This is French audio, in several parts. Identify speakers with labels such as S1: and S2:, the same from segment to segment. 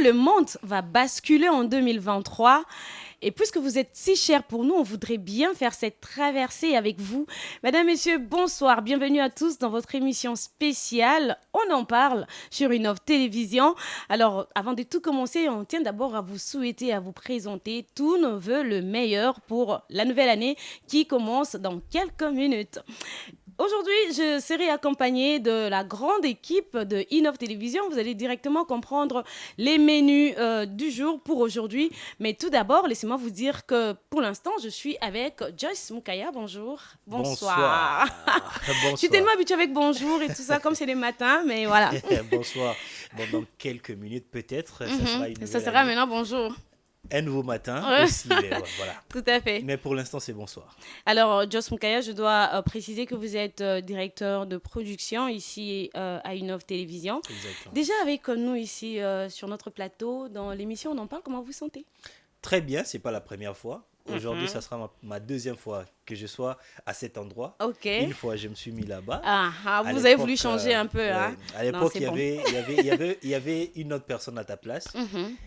S1: le monde va basculer en 2023. Et puisque vous êtes si chers pour nous, on voudrait bien faire cette traversée avec vous. Mesdames, Messieurs, bonsoir. Bienvenue à tous dans votre émission spéciale. On en parle sur Innov Télévision. Alors, avant de tout commencer, on tient d'abord à vous souhaiter, à vous présenter tous nos vœux le meilleur pour la nouvelle année qui commence dans quelques minutes. Aujourd'hui, je serai accompagnée de la grande équipe de Innov Télévision. Vous allez directement comprendre les menus du jour pour aujourd'hui. Mais tout d'abord, laissez-moi vous dire que pour l'instant, je suis avec Joyce Moukaya. Bonjour. Bonsoir.
S2: Bonsoir.
S1: Je suis tellement habituée avec bonjour et tout ça, comme c'est le matin, mais voilà.
S2: Bonsoir. Bon, dans quelques minutes, peut-être, ça sera une
S1: Ça
S2: nouvelle
S1: sera
S2: année.
S1: maintenant bonjour.
S2: Un nouveau matin
S1: Ouais.
S2: aussi, mais voilà.
S1: Tout à fait.
S2: Mais pour l'instant, c'est bonsoir.
S1: Alors, Joyce Moukaya, je dois préciser que vous êtes directeur de production ici à Innov Télévision.
S2: Exactement.
S1: Déjà avec nous ici sur notre plateau, dans l'émission, on en parle, comment vous vous sentez?
S2: Très bien, c'est pas la première fois. Aujourd'hui, ça sera ma deuxième fois que je sois à cet endroit.
S1: Ok.
S2: Une fois, je me suis mis là-bas.
S1: Ah,
S2: À
S1: vous avez voulu
S2: l'époque,
S1: changer un peu,
S2: ouais,
S1: hein?
S2: À l'époque,
S1: c'est
S2: il y
S1: bon.
S2: il y avait une autre personne à ta place.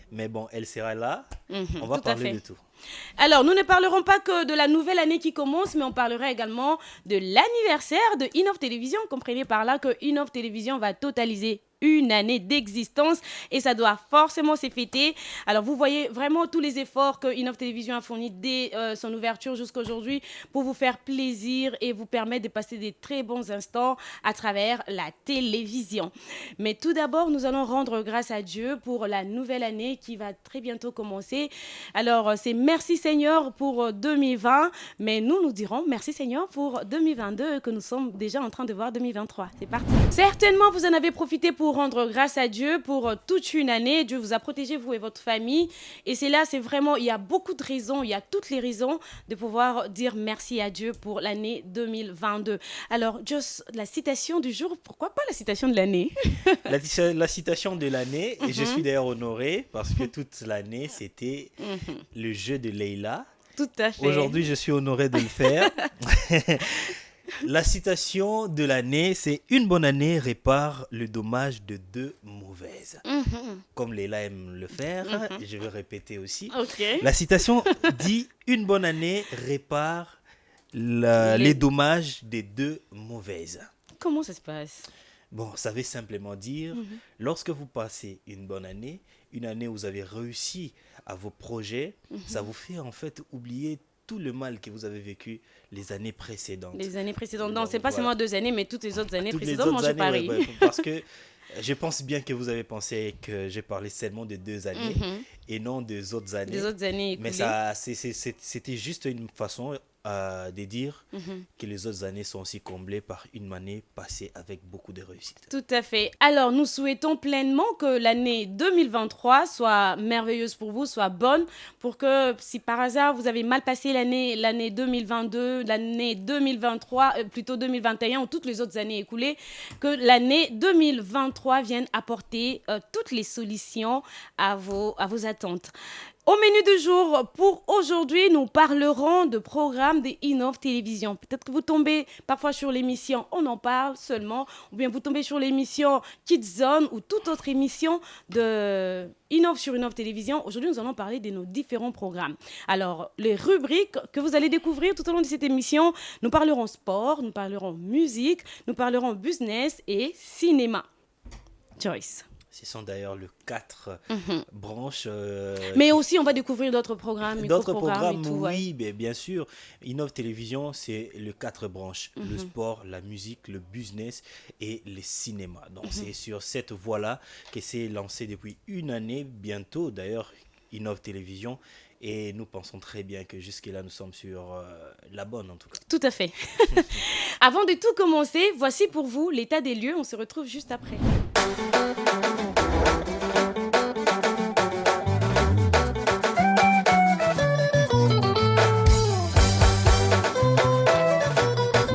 S2: Mais bon, elle sera là. On va
S1: tout à
S2: parler
S1: fait.
S2: de tout.
S1: Alors, nous ne parlerons pas que de la nouvelle année qui commence, mais on parlera également de l'anniversaire de Innov Télévision. Comprenez par là que Innov Télévision va totaliser une année d'existence et ça doit forcément se fêter. Alors, vous voyez vraiment tous les efforts que Innov Télévision a fournis dès son ouverture jusqu'à aujourd'hui pour vous faire plaisir et vous permettre de passer des très bons instants à travers la télévision. Mais tout d'abord, nous allons rendre grâce à Dieu pour la nouvelle année qui va très bientôt commencer. Alors, c'est merci Seigneur pour 2020, mais nous dirons merci Seigneur pour 2022 que nous sommes déjà en train de voir 2023. C'est parti. Certainement, vous en avez profité pour rendre grâce à Dieu pour toute une année. Dieu vous a protégé, vous et votre famille. Et c'est là, c'est vraiment, il y a beaucoup de raisons, il y a toutes les raisons de pouvoir dire merci à Dieu pour l'année 2022. Alors, juste la citation du jour, pourquoi pas la citation de l'année?
S2: La citation de l'année, et je suis d'ailleurs honoré parce que toute l'année, c'était le jeu de Leïla.
S1: Tout à fait.
S2: Aujourd'hui, je suis honoré de le faire. La citation de l'année, c'est « Une bonne année répare le dommage de deux mauvaises ». Comme Leïla aime le faire, je vais répéter aussi.
S1: Ok.
S2: La citation dit « Une bonne année répare les dommages des deux mauvaises ».
S1: Comment ça se passe?
S2: Bon, ça veut simplement dire, lorsque vous passez une bonne année, une année où vous avez réussi à vos projets, ça vous fait en fait oublier tout le mal que vous avez vécu les années précédentes.
S1: Les années précédentes. Non,
S2: Donc,
S1: c'est pas
S2: voilà.
S1: seulement 2 années, mais toutes les autres années
S2: Toutes les
S1: précédentes, moi
S2: autres
S1: je
S2: années,
S1: parie.
S2: ouais, parce que je pense bien que vous avez pensé que j'ai parlé seulement de 2 années et non des autres années.
S1: Les autres années
S2: Mais
S1: écoulées.
S2: ça, c'était juste une façon de dire que les autres années sont aussi comblées par une année passée avec beaucoup de réussite.
S1: Tout à fait. Alors, nous souhaitons pleinement que l'année 2023 soit merveilleuse pour vous, soit bonne, pour que si par hasard vous avez mal passé l'année 2022, l'année 2023, plutôt 2021 ou toutes les autres années écoulées, que l'année 2023 vienne apporter toutes les solutions à vos attentes. Au menu du jour, pour aujourd'hui, nous parlerons de programmes de Innov Télévision. Peut-être que vous tombez parfois sur l'émission On en parle seulement, ou bien vous tombez sur l'émission Kids Zone ou toute autre émission de Innov sur Innov Télévision. Aujourd'hui, nous allons parler de nos différents programmes. Alors, les rubriques que vous allez découvrir tout au long de cette émission, nous parlerons sport, nous parlerons musique, nous parlerons business et cinéma. Joyce.
S2: Ce sont d'ailleurs les 4 branches.
S1: Mais aussi, on va découvrir d'autres programmes,
S2: D'autres
S1: micro-programmes
S2: programmes,
S1: et tout. Ouais.
S2: oui, mais bien sûr. Innov Télévision, c'est les 4 branches. Le sport, la musique, le business et le cinéma. Donc, c'est sur cette voie-là que c'est lancé depuis une année, bientôt d'ailleurs, Innov Télévision. Et nous pensons très bien que jusque-là, nous sommes sur la bonne, en tout cas.
S1: Tout à fait. Avant de tout commencer, voici pour vous l'état des lieux. On se retrouve juste après.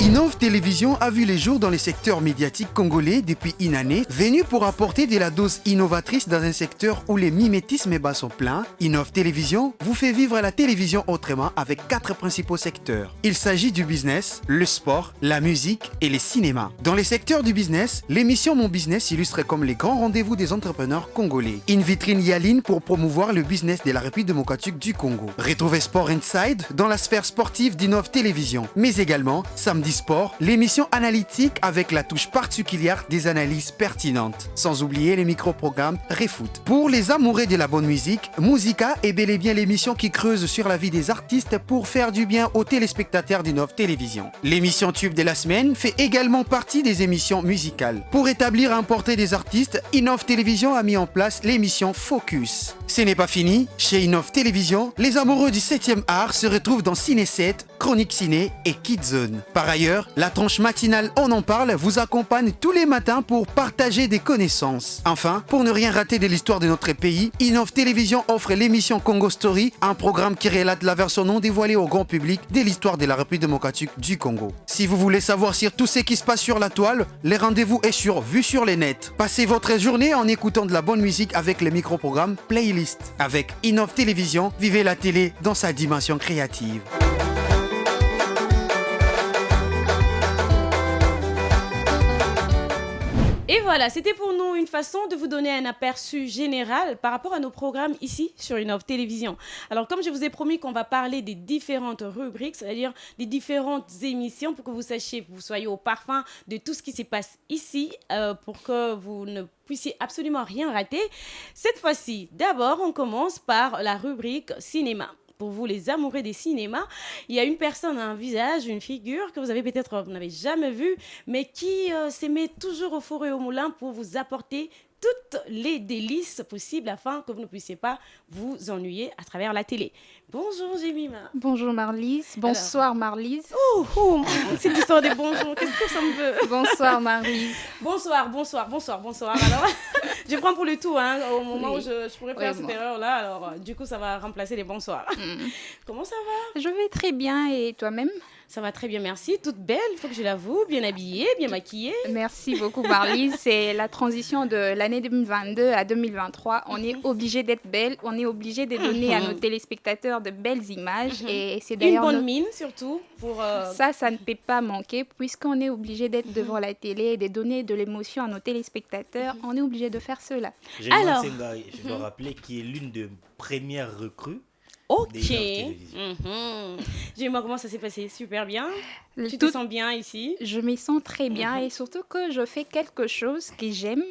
S3: Innov Télévision a vu les jours dans les secteurs médiatiques congolais depuis une année, venu pour apporter de la dose innovatrice dans un secteur où les mimétismes et bas sont pleins. Innov Télévision vous fait vivre la télévision autrement avec 4 principaux secteurs. Il s'agit du business, le sport, la musique et les cinémas. Dans les secteurs du business, l'émission Mon Business illustre comme les grands rendez-vous des entrepreneurs congolais. Une vitrine Yaline pour promouvoir le business de la République démocratique du Congo. Retrouvez Sport Inside dans la sphère sportive d'Innov Télévision, mais également Samedi Sport, l'émission analytique avec la touche particulière des analyses pertinentes. Sans oublier les micro-programmes Refoot. Pour les amoureux de la bonne musique, Musica est bel et bien l'émission qui creuse sur la vie des artistes pour faire du bien aux téléspectateurs d'Innov Télévision. L'émission Tube de la semaine fait également partie des émissions musicales. Pour établir un portrait des artistes, Innov Télévision a mis en place l'émission Focus. Ce n'est pas fini, chez Innov Télévision, les amoureux du 7e art se retrouvent dans Ciné 7, Chronique Ciné et Kidzone. Par ailleurs, la tranche matinale On en parle vous accompagne tous les matins pour partager des connaissances. Enfin, pour ne rien rater de l'histoire de notre pays, Innov Télévision offre l'émission Congo Story, un programme qui relate la version non dévoilée au grand public de l'histoire de la République démocratique du Congo. Si vous voulez savoir sur tout ce qui se passe sur la toile, les rendez-vous est sur Vue sur les nets. Passez votre journée en écoutant de la bonne musique avec les micro-programmes Playlist. Avec Innov Télévision, vivez la télé dans sa dimension créative.
S1: Et voilà, c'était pour nous une façon de vous donner un aperçu général par rapport à nos programmes ici sur Innov Télévision. Alors, comme je vous ai promis qu'on va parler des différentes rubriques, c'est-à-dire des différentes émissions pour que vous sachiez, vous soyez au parfum de tout ce qui se passe ici, pour que vous ne puissiez absolument rien rater. Cette fois-ci, d'abord, on commence par la rubrique cinéma. Pour vous, les amoureux des cinémas, il y a une personne, un visage, une figure que vous avez peut-être, vous n'avez jamais vue, mais qui se met toujours au four et au moulin pour vous apporter toutes les délices possibles afin que vous ne puissiez pas vous ennuyer à travers la télé. Bonjour Jemima.
S4: Bonjour Marlise. Bonsoir Marlise.
S1: Cette histoire des bonjours, qu'est-ce que ça me veut?
S4: Bonsoir Marlise.
S1: Bonsoir. Alors, je prends pour le tout, au moment où je pourrais faire cette erreur-là. Alors, du coup, ça va remplacer les bonsoirs. Comment ça va?
S4: Je vais très bien et toi-même?
S1: Ça va très bien, merci. Toute belle, il faut que je l'avoue, bien habillée, bien maquillée.
S4: Merci beaucoup Marlise. C'est la transition de l'année 2022 à 2023. On est obligé d'être belle, on est obligé de donner à nos téléspectateurs de belles images. Et c'est d'ailleurs
S1: une bonne mine surtout.
S4: Ça ne peut pas manquer puisqu'on est obligé d'être devant la télé et de donner de l'émotion à nos téléspectateurs. On est obligé de faire cela.
S2: Alors, je dois rappeler qui est l'une des premières recrues.
S1: Ok. Dis-moi comment ça s'est passé. Super bien. Tu te sens bien ici?
S4: Je me sens très bien et surtout que je fais quelque chose que j'aime.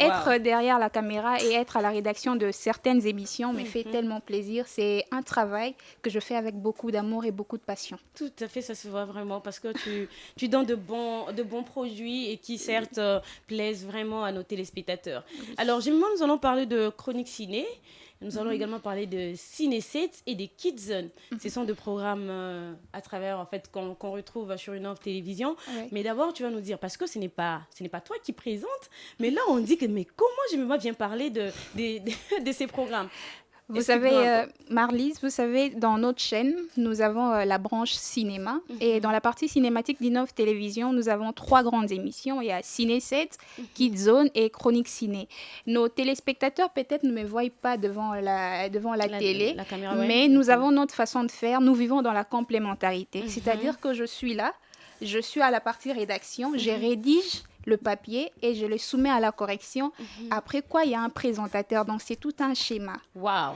S4: Être derrière la caméra et être à la rédaction de certaines émissions me fait tellement plaisir. C'est un travail que je fais avec beaucoup d'amour et beaucoup de passion.
S1: Tout à fait, ça se voit vraiment parce que tu donnes de bons produits et qui certes plaisent vraiment à nos téléspectateurs. Alors, nous allons parler de Chronique Ciné. Nous allons également parler de Ciné 7 et des Kidzone. Ce sont des programmes à travers, en fait, qu'on retrouve sur Innov Télévision. Ouais. Mais d'abord, tu vas nous dire, parce que ce n'est pas toi qui présente, mais là, on dit que, mais comment Jemima vient parler de ces programmes?
S4: Vous savez, Marlise, dans notre chaîne, nous avons la branche cinéma. Et dans la partie cinématique d'Innov Télévision, nous avons 3 grandes émissions. Il y a Ciné 7, Kidzone et Chronique Ciné. Nos téléspectateurs, peut-être, ne me voient pas devant la télé,
S1: la caméra,
S4: mais nous avons notre façon de faire. Nous vivons dans la complémentarité. C'est-à-dire que je suis là, je suis à la partie rédaction, je rédige le papier et je le soumets à la correction. Après quoi, il y a un présentateur. Donc, c'est tout un schéma.
S1: Waouh!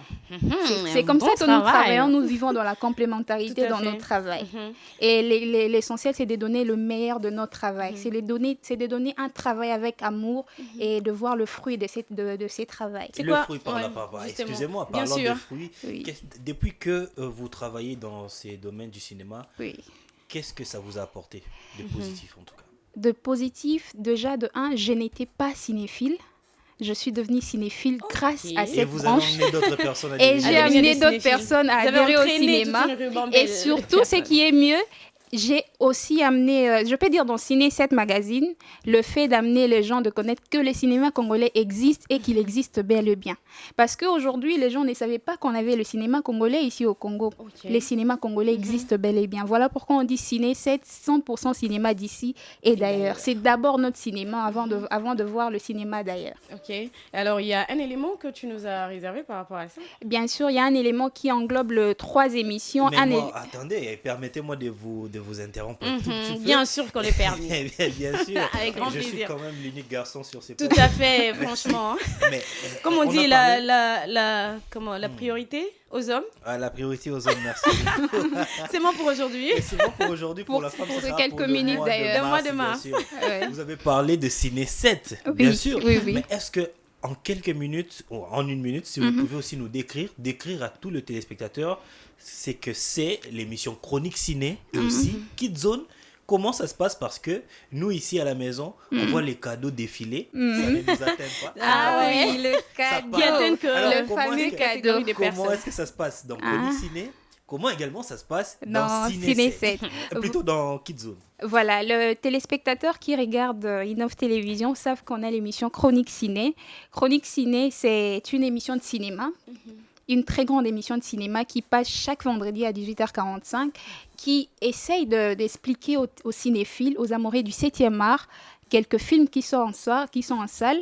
S4: C'est comme ça que nous travaillons. Nous vivons dans la complémentarité dans notre travail. Et l'essentiel, c'est de donner le meilleur de notre travail. C'est de donner un travail avec amour et de voir le fruit de ces travails.
S2: Le fruit par la parole. Excusez-moi, parlant de fruits, depuis que vous travaillez dans ces domaines du cinéma, qu'est-ce que ça vous a apporté de positif en tout cas?
S4: De positif, déjà de je n'étais pas cinéphile. Je suis devenue cinéphile grâce à cette branche. Et j'ai amené d'autres personnes à adhérer au cinéma. Et surtout, ce qui est mieux, J'ai aussi amené, je peux dire dans Ciné 7 Magazine, le fait d'amener les gens de connaître que le cinéma congolais existe et qu'il existe bel et bien. Parce qu'aujourd'hui, les gens ne savaient pas qu'on avait le cinéma congolais ici au Congo. Okay. Les cinémas congolais existent bel et bien. Voilà pourquoi on dit Ciné 7, 100% cinéma d'ici et d'ailleurs. C'est d'abord notre cinéma avant de voir le cinéma d'ailleurs.
S1: Ok. Alors, il y a un élément que tu nous as réservé par rapport à ça?
S4: Bien sûr, il y a un élément qui englobe 3 émissions.
S2: Mais attendez, permettez-moi de vous interrompre un tout petit peu.
S1: Bien sûr qu'on est permis.
S2: Bien sûr.
S1: Avec grand
S2: plaisir. Je suis quand même l'unique garçon sur ces postes.
S1: Tout à fait, franchement. Mais, comme on dit, la priorité aux hommes.
S2: La priorité aux hommes, merci.
S1: C'est bon pour aujourd'hui.
S2: Et c'est bon pour aujourd'hui. Pour la femme,
S4: ça sera quelques minutes d'ailleurs.
S1: Le mois de mars.
S2: Ouais. Vous avez parlé de Ciné 7,
S4: oui,
S2: bien sûr.
S4: Oui.
S2: Mais est-ce que en quelques minutes, ou en une minute, si vous pouvez aussi nous décrire à tous les téléspectateurs, c'est que c'est l'émission Chronique Ciné et aussi Kids Zone. Comment ça se passe? Parce que nous, ici à la maison, on voit les cadeaux défiler. Ça ne nous atteint pas.
S4: Ah oui, le cadeau.
S1: Le fameux cadeau des personnes.
S2: Comment est-ce que ça se passe dans Chronique Ciné? Comment également ça se passe dans
S4: Ciné 7?
S2: Plutôt dans Kids Zone.
S4: Voilà, le téléspectateur qui regarde Innov Télévision savent qu'on a l'émission Chronique Ciné. Chronique Ciné, c'est une émission de cinéma. Une très grande émission de cinéma qui passe chaque vendredi à 18h45, qui essaye d'expliquer aux cinéphiles, aux amoureux du 7e art, quelques films qui sont en salle,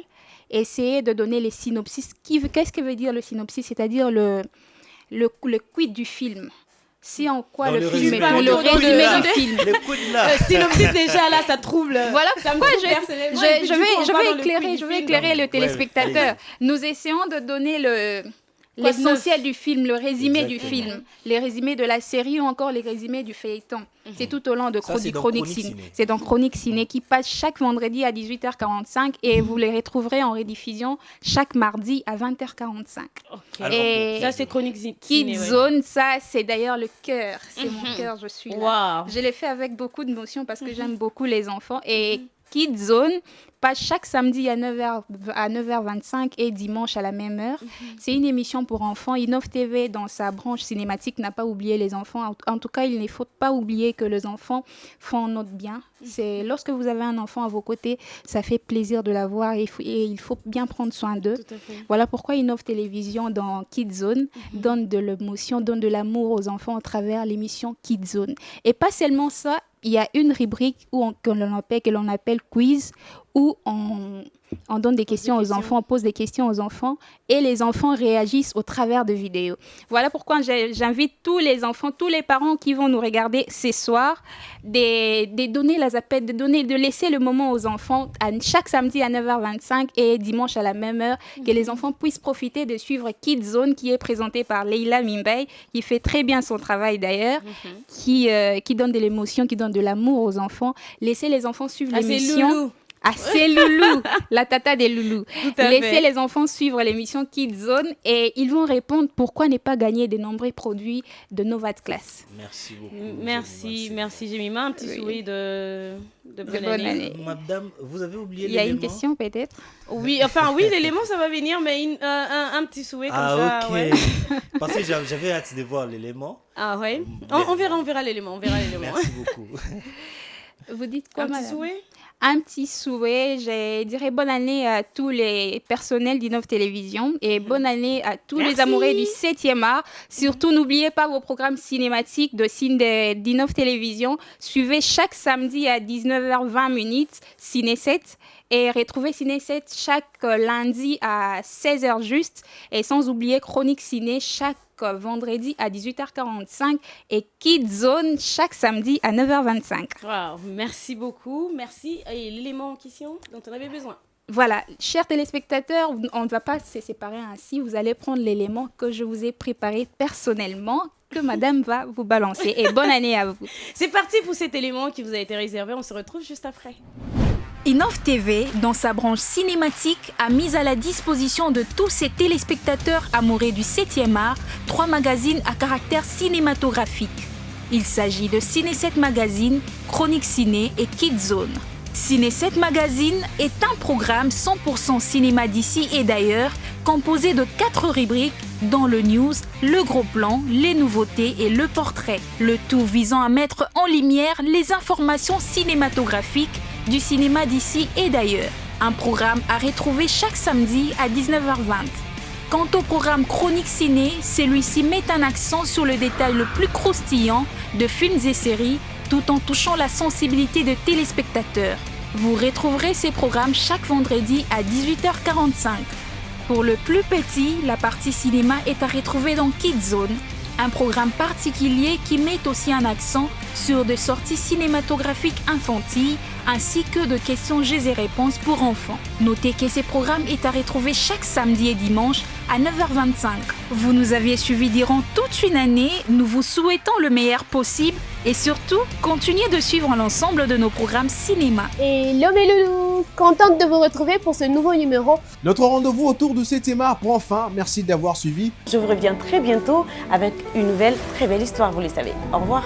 S4: et essayer de donner les synopsis. Qu'est-ce que veut dire le synopsis? C'est-à-dire le quid du film. C'est en quoi le film est le résumé du film.
S1: Le synopsis déjà là, ça trouble.
S4: Voilà pourquoi je vais éclairer le téléspectateur. Nous essayons de donner l'essentiel du film, le résumé du film, les résumés de la série ou encore les résumés du feuilleton. C'est tout au long de Chronique Ciné. C'est dans Chronique Ciné qui passe chaque vendredi à 18h45 et vous les retrouverez en rediffusion chaque mardi à 20h45.
S1: Okay. Et ça, c'est Chronique Ciné.
S4: Kids Zone, ça, c'est d'ailleurs le cœur. C'est mon cœur, je suis là.
S1: Wow.
S4: Je l'ai fait avec beaucoup d'émotion parce que j'aime beaucoup les enfants. Et Kids Zone passe chaque samedi à 9h25 et dimanche à la même heure. C'est une émission pour enfants. Innov TV, dans sa branche cinématique, n'a pas oublié les enfants. En tout cas, il ne faut pas oublier que les enfants font notre bien. C'est lorsque vous avez un enfant à vos côtés, ça fait plaisir de l'avoir et il faut bien prendre soin d'eux. Voilà pourquoi Innov Télévision, dans Kids Zone, donne de l'émotion, donne de l'amour aux enfants à travers l'émission Kids Zone. Et pas seulement ça, il y a une rubrique que l'on appelle quiz, où on donne des questions aux enfants, on pose des questions aux enfants et les enfants réagissent au travers de vidéos. Voilà pourquoi j'invite tous les enfants, tous les parents qui vont nous regarder ce soir, de laisser le moment aux enfants chaque samedi à 9h25 et dimanche à la même heure, que les enfants puissent profiter de suivre Kids Zone qui est présenté par Leila Mimbey, qui fait très bien son travail d'ailleurs, qui donne de l'émotion, qui donne de l'amour aux enfants. Laissez les enfants suivre l'émission. C'est Loulou, la tata des Loulous. Laissez les enfants suivre l'émission Kids Zone et ils vont répondre pourquoi ne pas gagner de nombreux produits de Novat Class.
S2: Merci beaucoup.
S1: Merci Jemima. Un petit souhait de bonne année.
S2: Madame, vous avez oublié
S4: l'élément?
S2: Il
S4: y a une question peut-être?
S1: Oui, l'élément ça va venir, mais un petit souhait comme ça.
S2: Ok. Ouais. Parce que j'avais hâte de voir l'élément.
S1: Ah ouais. On verra l'élément.
S2: Merci beaucoup.
S4: Vous dites quoi, madame?
S1: Un petit souhait?
S4: Un petit souhait, je dirais bonne année à tous les personnels d'Innov Télévision et bonne année à tous les amoureux du 7e art. Surtout, n'oubliez pas vos programmes cinématiques d'Innov Télévision. Suivez chaque samedi à 19h20 Ciné 7 et retrouvez Ciné 7 chaque lundi à 16h juste. Et sans oublier Chronique Ciné chaque vendredi à 18h45 et Kids Zone chaque samedi à 9h25.
S1: Wow, merci beaucoup. Merci. Et l'élément en question dont on avait besoin.
S4: Voilà, chers téléspectateurs, on ne va pas se séparer ainsi. Vous allez prendre l'élément que je vous ai préparé personnellement, que madame va vous balancer. Et bonne année à vous.
S1: C'est parti pour cet élément qui vous a été réservé. On se retrouve juste après.
S5: Innov TV, dans sa branche cinématique, a mis à la disposition de tous ses téléspectateurs amoureux du 7e art 3 magazines à caractère cinématographique. Il s'agit de Ciné 7 Magazine, Chronique Ciné et Kids Zone. Ciné 7 Magazine est un programme 100% cinéma d'ici et d'ailleurs, composé de 4 rubriques Dans le news, le gros plan, les nouveautés et le portrait. Le tout visant à mettre en lumière les informations cinématographiques du cinéma d'ici et d'ailleurs. Un programme à retrouver chaque samedi à 19h20. Quant au programme Chronique Ciné, celui-ci met un accent sur le détail le plus croustillant de films et séries, tout en touchant la sensibilité de téléspectateurs. Vous retrouverez ces programmes chaque vendredi à 18h45. Pour le plus petit, la partie cinéma est à retrouver dans Kids Zone, un programme particulier qui met aussi un accent sur des sorties cinématographiques infantiles ainsi que de questions jeux et réponses pour enfants. Notez que ces programmes est à retrouver chaque samedi et dimanche à 9h25. Vous nous aviez suivis durant toute une année, nous vous souhaitons le meilleur possible et surtout, continuez de suivre l'ensemble de nos programmes cinéma.
S6: Hello mes loulous, contente de vous retrouver pour ce nouveau numéro.
S7: Notre rendez-vous autour du 7e art prend fin. Merci d'avoir suivi.
S8: Je vous reviens très bientôt avec une nouvelle très belle histoire, vous le savez. Au revoir.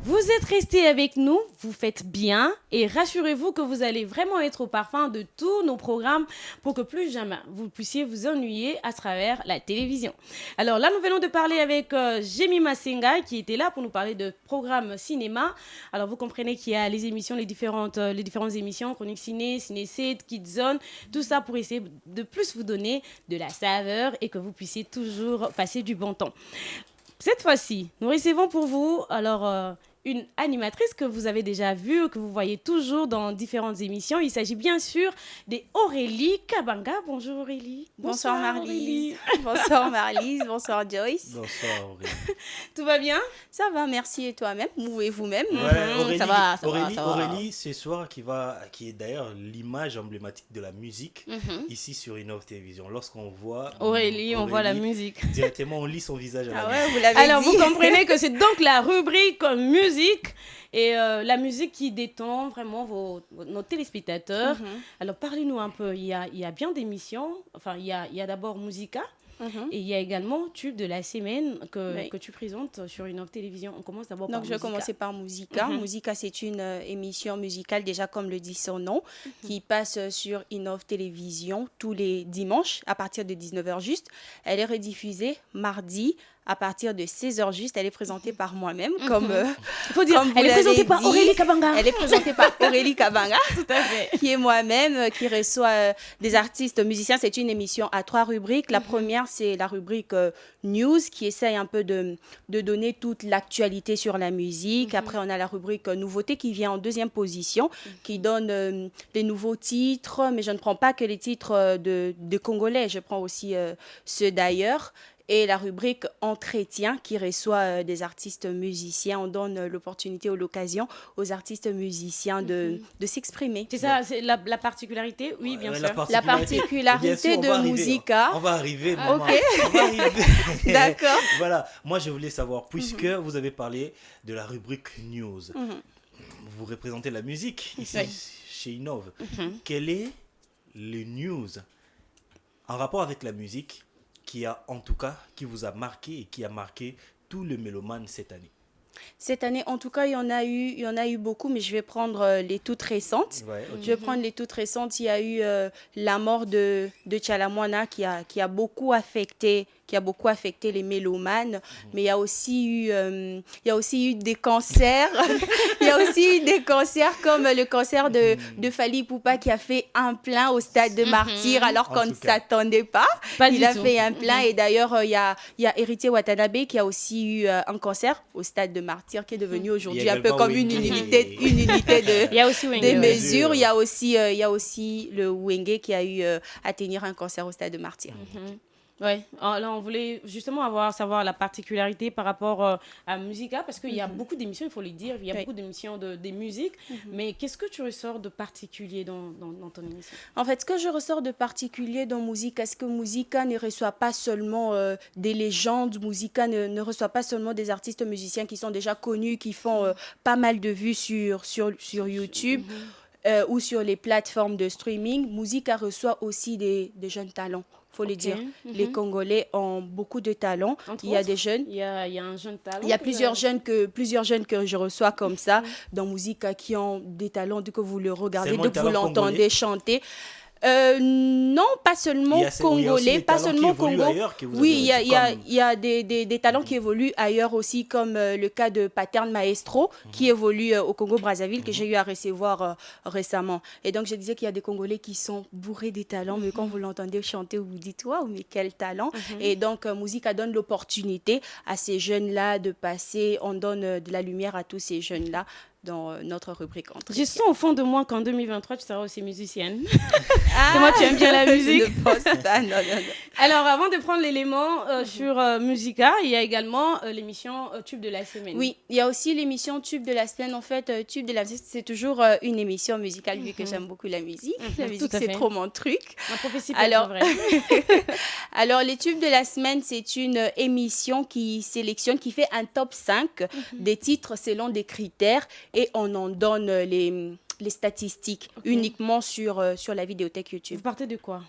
S1: Vous êtes restés avec nous, vous faites bien et rassurez-vous que vous allez vraiment être au parfum de tous nos programmes pour que plus jamais vous puissiez vous ennuyer à travers la télévision. Alors là, nous venons de parler avec Jemima Senga qui était là pour nous parler de programmes cinéma. Alors vous comprenez qu'il y a les émissions, les différentes émissions, Chronique Ciné, Ciné 7, Kids Zone, tout ça pour essayer de plus vous donner de la saveur et que vous puissiez toujours passer du bon temps. Cette fois-ci, nous recevons pour vous une animatrice que vous avez déjà vue, que vous voyez toujours dans différentes émissions. Il s'agit bien sûr d'Aurélie Kabanga. Bonjour Aurélie.
S9: Bonsoir Marlise. Bonsoir Marlise, bonsoir Joyce.
S2: Bonsoir Aurélie.
S1: Tout va bien?
S9: Ça va, merci. Et toi-même? Et vous-même?
S2: Aurélie,
S9: ça va.
S2: Aurélie, ce soir, qui est d'ailleurs l'image emblématique de la musique ici sur Innov Télévision. Lorsqu'on voit
S1: Aurélie, on voit la musique.
S2: Directement, on lit son visage à la
S9: ouais, vous l'avez
S1: Alors,
S9: dit.
S1: vous comprenez que c'est donc la rubrique musique et la musique qui détend vraiment nos téléspectateurs. Alors, parlez-nous un peu. Il y a bien d'émissions. Enfin, il y a d'abord Musica. Et il y a également Tube de la semaine que tu présentes sur Innov Télévision. On commence d'abord par Musica.
S9: Donc, je vais commencer par Musica. Musica, c'est une émission musicale, déjà comme le dit son nom, qui passe sur Innov Télévision tous les dimanches à partir de 19h juste. Elle est rediffusée mardi à partir de 16h juste. Elle est présentée par moi-même, comme
S1: il faut dire, elle est présentée par Aurélie Kabanga.
S9: Elle est présentée par Aurélie Kabanga,
S1: Tout à fait.
S9: qui est moi-même, qui reçoit des artistes musiciens. C'est une émission à 3 rubriques. La première, c'est la rubrique News, qui essaye un peu de donner toute l'actualité sur la musique. Après, on a la rubrique Nouveautés, qui vient en deuxième position, qui donne les nouveaux titres. Mais je ne prends pas que les titres de Congolais, je prends aussi ceux d'ailleurs. Et la rubrique Entretien qui reçoit des artistes musiciens. On donne l'opportunité ou l'occasion aux artistes musiciens de s'exprimer.
S1: C'est ça, c'est la particularité, oui, bien sûr.
S9: La particularité de Musica.
S2: On va arriver.
S9: Ok.
S2: On va arriver.
S9: D'accord.
S2: Voilà, moi je voulais savoir, puisque vous avez parlé de la rubrique News, vous représentez la musique ici chez Innov. Quel est le news en rapport avec la musique qui vous a marqué et qui a marqué tous les mélomanes cette année?
S9: Cette année, en tout cas, il y en a eu beaucoup, mais je vais prendre les toutes récentes. Je vais prendre les toutes récentes. Il y a eu la mort de Tchalamwana qui a beaucoup affecté les mélomanes, mais il y a aussi eu des cancers. Il y a aussi eu des cancers comme le cancer de Fally Ipupa qui a fait un plein au stade de Martyr alors qu'on ne s'attendait pas. Il a fait un plein et d'ailleurs il y a Héritier Watanabe qui a aussi eu un cancer au stade de Martyr qui est devenu aujourd'hui un peu comme une unité de,
S1: Il y a aussi Wenge,
S9: des mesures. Il y a aussi le Wenge qui a eu à tenir un cancer au stade de Martyr.
S1: Oui, là on voulait justement savoir la particularité par rapport à Musica, parce qu'il y a beaucoup d'émissions, il faut le dire, il y a beaucoup d'émissions des musiques, mais qu'est-ce que tu ressors de particulier dans ton émission?
S9: En fait, ce que je ressors de particulier dans Musica, c'est que Musica ne reçoit pas seulement des légendes, Musica ne reçoit pas seulement des artistes musiciens qui sont déjà connus, qui font pas mal de vues sur YouTube. Ou sur les plateformes de streaming. Musica reçoit aussi des jeunes talents. Faut le dire. Les Congolais ont beaucoup de talents. Il y a des jeunes.
S1: Il y a un jeune talent.
S9: Il y a plusieurs jeunes que je reçois comme ça dans Musica qui ont des talents dès que vous le regardez, dès que vous l'entendez chanter. Non, pas seulement congolais, pas seulement Congo. Oui, il y a des talents qui évoluent ailleurs aussi, comme le cas de Pattern Maestro, qui évolue au Congo-Brazzaville, que j'ai eu à recevoir récemment. Et donc, je disais qu'il y a des Congolais qui sont bourrés des talents, mais quand vous l'entendez chanter, vous vous dites, waouh, mais quel talent. Et donc, Musica donne l'opportunité à ces jeunes-là de passer, on donne de la lumière à tous ces jeunes-là dans notre rubrique Entretien.
S1: Je sens au fond de moi qu'en 2023, tu seras aussi musicienne. Moi, tu aimes bien la musique.
S9: Non.
S1: Alors, avant de prendre l'élément sur Musica, il y a également l'émission Tube de la semaine.
S9: Oui, il y a aussi l'émission Tube de la semaine. En fait, Tube de la semaine, c'est toujours une émission musicale, vu que j'aime beaucoup la musique. La musique, c'est trop mon truc.
S1: Ma prophétie peut être vraie.
S9: Alors, les Tubes de la semaine, c'est une émission qui sélectionne, qui fait un top 5 des titres selon des critères. Et on en donne les statistiques uniquement sur la vidéothèque YouTube.
S1: Vous partez de quoi?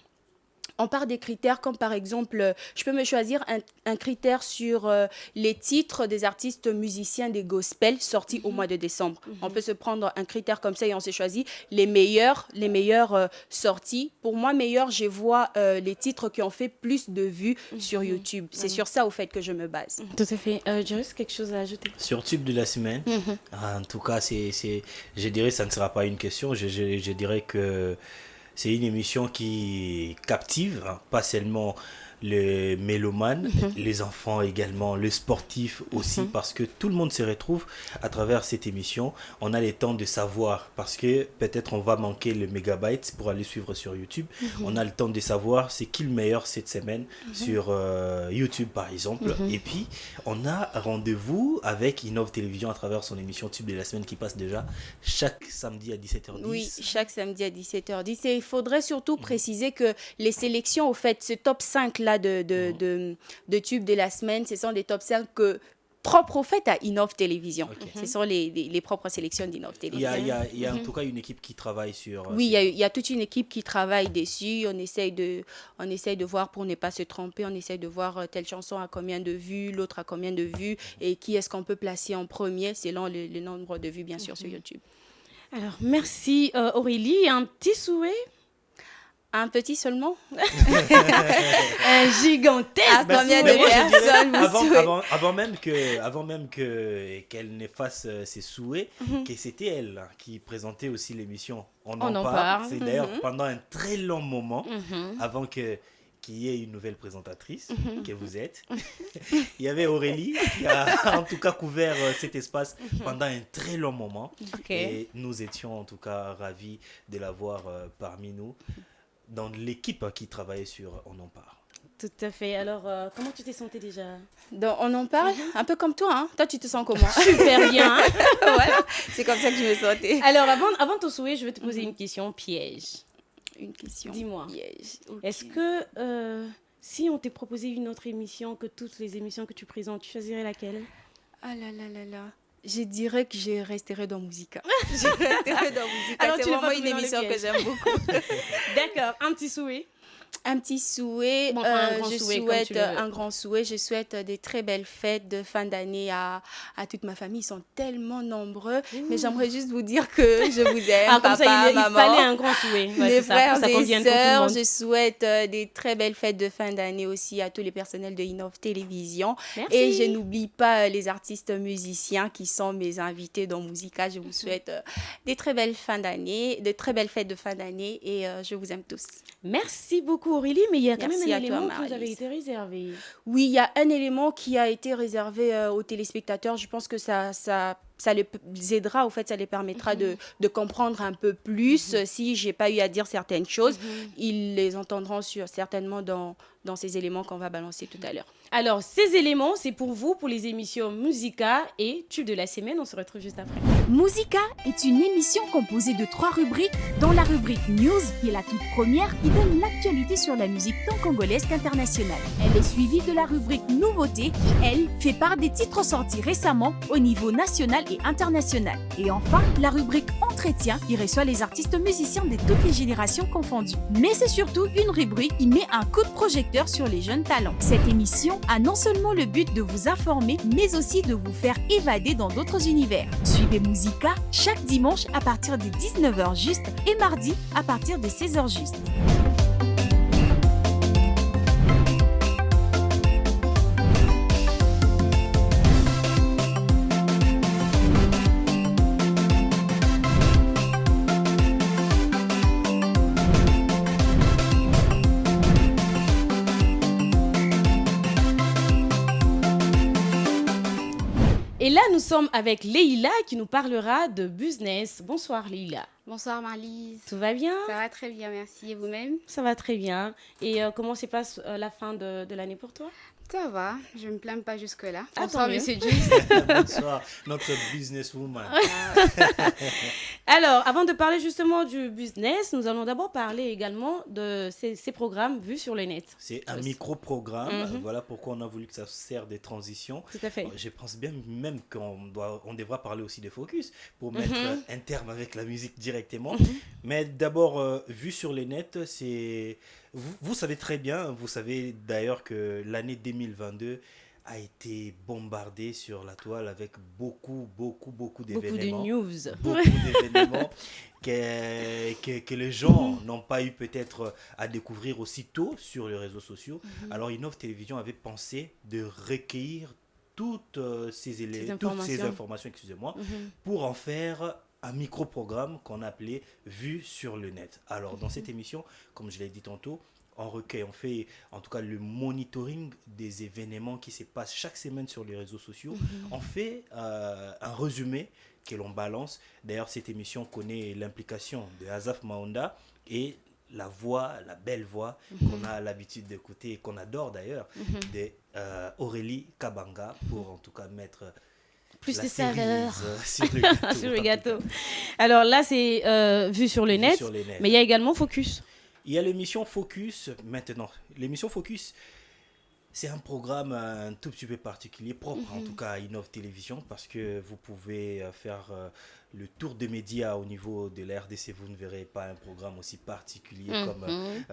S9: On part des critères comme par exemple, je peux me choisir un critère sur les titres des artistes musiciens des gospels sortis au mois de décembre. On peut se prendre un critère comme ça et on se choisit les meilleurs sorties. Pour moi, meilleurs, je vois les titres qui ont fait plus de vues sur YouTube. C'est sur ça, au fait, que je me base.
S1: Tout à fait. Joris, quelque chose à ajouter?
S2: Sur Tube de la semaine, en tout cas, je dirais que ça ne sera pas une question. Je dirais que c'est une émission qui captive, pas seulement les mélomanes, les enfants également, les sportifs aussi, parce que tout le monde se retrouve à travers cette émission. On a le temps de savoir, parce que peut-être on va manquer le mégabyte pour aller suivre sur YouTube. On a le temps de savoir c'est qui le meilleur cette semaine sur YouTube par exemple. Et puis on a rendez-vous avec Innov Télévision à travers son émission Tube de la semaine qui passe déjà chaque samedi à 17h10.
S9: Oui, chaque samedi à 17h10. Et il faudrait surtout préciser que les sélections, au fait, ce top 5 là de tubes de la semaine, ce sont des top 5 propres au fait à Innov Télévision. Ce sont les propres sélections d'Innov Télévision.
S2: Il y a en tout cas une équipe qui travaille sur...
S9: Oui, il y a toute une équipe qui travaille dessus. On essaye de voir pour ne pas se tromper. On essaye de voir telle chanson a combien de vues, l'autre a combien de vues et qui est-ce qu'on peut placer en premier selon le nombre de vues, bien sûr, sur YouTube.
S1: Alors, merci Aurélie. Un petit souhait?
S9: Un petit seulement?
S1: Un gigantesque.
S9: Combien de personnes
S2: avant même qu'elle ne fasse ses souhaits, que c'était elle qui présentait aussi l'émission. On en parle. C'est d'ailleurs pendant un très long moment, avant qu'il y ait une nouvelle présentatrice, que vous êtes. Il y avait Aurélie qui a en tout cas couvert cet espace pendant un très long moment. Et nous étions en tout cas ravis de l'avoir parmi nous, dans l'équipe qui travaillait sur On en parle.
S1: Tout à fait. Alors, comment tu t'es sentie déjà?
S9: On en parle un peu comme toi, hein? Toi, tu te sens comment?
S1: Super bien.
S9: Voilà, c'est comme ça que je me sentais.
S1: Alors, avant ton souhait, je vais te poser une question piège.
S9: Une question
S1: Dis-moi.
S9: Piège.
S1: Est-ce que si on t'ait proposé une autre émission que toutes les émissions que tu présentes, tu choisirais laquelle?
S9: Ah là là là là. Je dirais que je resterai dans Musica. Je resterai dans Musica. Alors, c'est vraiment une émission que j'aime beaucoup.
S1: D'accord. Un petit souhait?
S9: Un petit souhait, je souhaite un grand souhait. Je souhaite des très belles fêtes de fin d'année à toute ma famille. Ils sont tellement nombreux. Mais j'aimerais juste vous dire que je vous aime, papa, maman.
S1: Il fallait un grand souhait.
S9: Mes frères et sœurs, je souhaite des très belles fêtes de fin d'année aussi à tous les personnels de Innov Télévision.
S1: Merci.
S9: Et je n'oublie pas les artistes musiciens qui sont mes invités dans Musica. Je vous souhaite des très belles fins d'année, de très belles fêtes de fin d'année et je vous aime tous.
S1: Merci beaucoup Aurélie, mais il y a quand même un élément qui nous avait été réservé.
S9: Oui, il y a un élément qui a été réservé aux téléspectateurs. Je pense que ça les aidera, au fait, ça les permettra de comprendre un peu plus. Si j'ai pas eu à dire certaines choses, ils les entendront certainement dans ces éléments qu'on va balancer tout à l'heure.
S1: Alors, ces éléments, c'est pour vous, pour les émissions Musica et Tube de la semaine. On se retrouve juste après.
S5: Musica est une émission composée de 3 rubriques, dont la rubrique News, qui est la toute première, qui donne l'actualité sur la musique tant congolaise qu'internationale. Elle est suivie de la rubrique Nouveauté, qui, elle, fait part des titres sortis récemment au niveau national et internationales. Et enfin, la rubrique Entretien qui reçoit les artistes musiciens de toutes les générations confondues. Mais c'est surtout une rubrique qui met un coup de projecteur sur les jeunes talents. Cette émission a non seulement le but de vous informer, mais aussi de vous faire évader dans d'autres univers. Suivez Musica chaque dimanche à partir de 19h juste et mardi à partir de 16h juste.
S1: Et là, nous sommes avec Leïla qui nous parlera de business. Bonsoir Leïla.
S10: Bonsoir Marlise.
S1: Tout va bien?
S10: Ça va très bien, merci. Et vous-même?
S1: Ça va très bien. Et comment se passe la fin de l'année pour toi?
S10: Ça va, je ne me plains pas jusque-là.
S1: Ah,
S10: Bonsoir,
S1: tant mieux.
S10: monsieur Juice.
S2: Bonsoir, notre businesswoman.
S1: Alors, avant de parler justement du business, nous allons d'abord parler également de ces programmes vus sur le net.
S2: C'est un micro-programme. Voilà pourquoi on a voulu que ça serve des transitions.
S1: Tout à fait.
S2: Alors, je pense bien même qu'on devra parler aussi de focus pour mettre un terme avec la musique directement. Mais d'abord, vu sur les nets, c'est... Vous savez très bien, vous savez d'ailleurs que l'année 2022 a été bombardée sur la toile avec beaucoup d'événements.
S1: Beaucoup de news.
S2: Beaucoup d'événements que les gens n'ont pas eu peut-être à découvrir aussitôt sur les réseaux sociaux. Alors Innov Télévision avait pensé de recueillir toutes ces informations, excusez-moi, pour en faire un micro-programme qu'on appelait Vue sur le net. Alors, dans cette émission, comme je l'ai dit tantôt, on fait en tout cas le monitoring des événements qui se passent chaque semaine sur les réseaux sociaux. On fait un résumé que l'on balance. D'ailleurs, cette émission connaît l'implication de Azaf Maonda et la belle voix qu'on a l'habitude d'écouter et qu'on adore d'ailleurs, de Aurélie Kabanga, pour en tout cas mettre...
S1: plus de saveur
S2: sur le
S1: gâteau. Alors là, c'est vu sur le net, mais il y a également Focus.
S2: Il y a l'émission Focus maintenant. L'émission Focus, c'est un programme un tout petit peu particulier, propre en tout cas à Innov Télévision, parce que vous pouvez faire le tour des médias au niveau de la RDC. Vous ne verrez pas un programme aussi particulier comme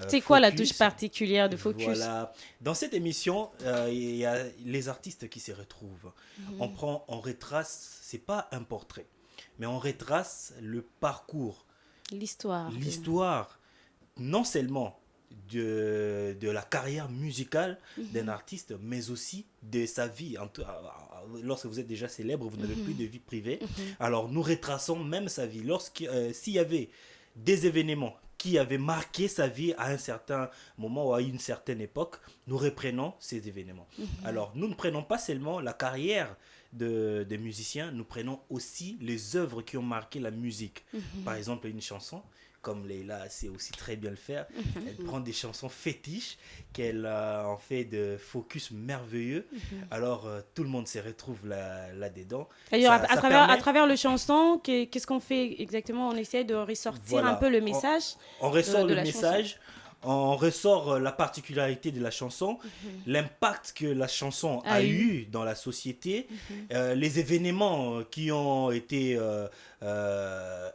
S1: c'est quoi la touche particulière de Focus?
S2: Voilà. Dans cette émission, il y a les artistes qui se retrouvent. On retrace, c'est pas un portrait, mais on retrace le parcours.
S1: L'histoire.
S2: Non seulement de la carrière musicale d'un artiste, mais aussi de sa vie. Lorsque vous êtes déjà célèbre, vous n'avez plus de vie privée. Alors nous retraçons même sa vie. S'il y avait des événements qui avaient marqué sa vie à un certain moment ou à une certaine époque, nous reprenons ces événements. Alors nous ne prenons pas seulement la carrière des musiciens, nous prenons aussi les œuvres qui ont marqué la musique. Par exemple, une chanson, comme Leïla sait aussi très bien le faire, elle prend des chansons fétiches qu'elle en fait de focus merveilleux. Alors tout le monde se retrouve là-dedans.
S1: À travers le chanson, qu'est-ce qu'on fait exactement? On essaie de ressortir un peu le message.
S2: On ressort le message. On ressort la particularité de la chanson, l'impact que la chanson a eu dans la société, les événements qui ont été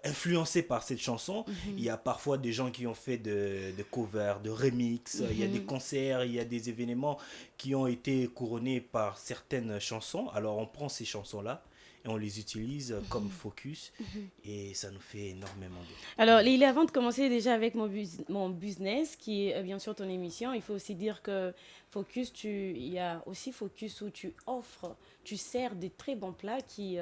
S2: influencés par cette chanson. Il y a parfois des gens qui ont fait de covers, de remix, il y a des concerts, il y a des événements qui ont été couronnés par certaines chansons. Alors on prend ces chansons-là et on les utilise comme focus et ça nous fait énormément bien.
S1: Alors Leïla, avant de commencer déjà avec mon business qui est bien sûr ton émission, il faut aussi dire que Focus, il y a aussi Focus où tu sers des très bons plats qui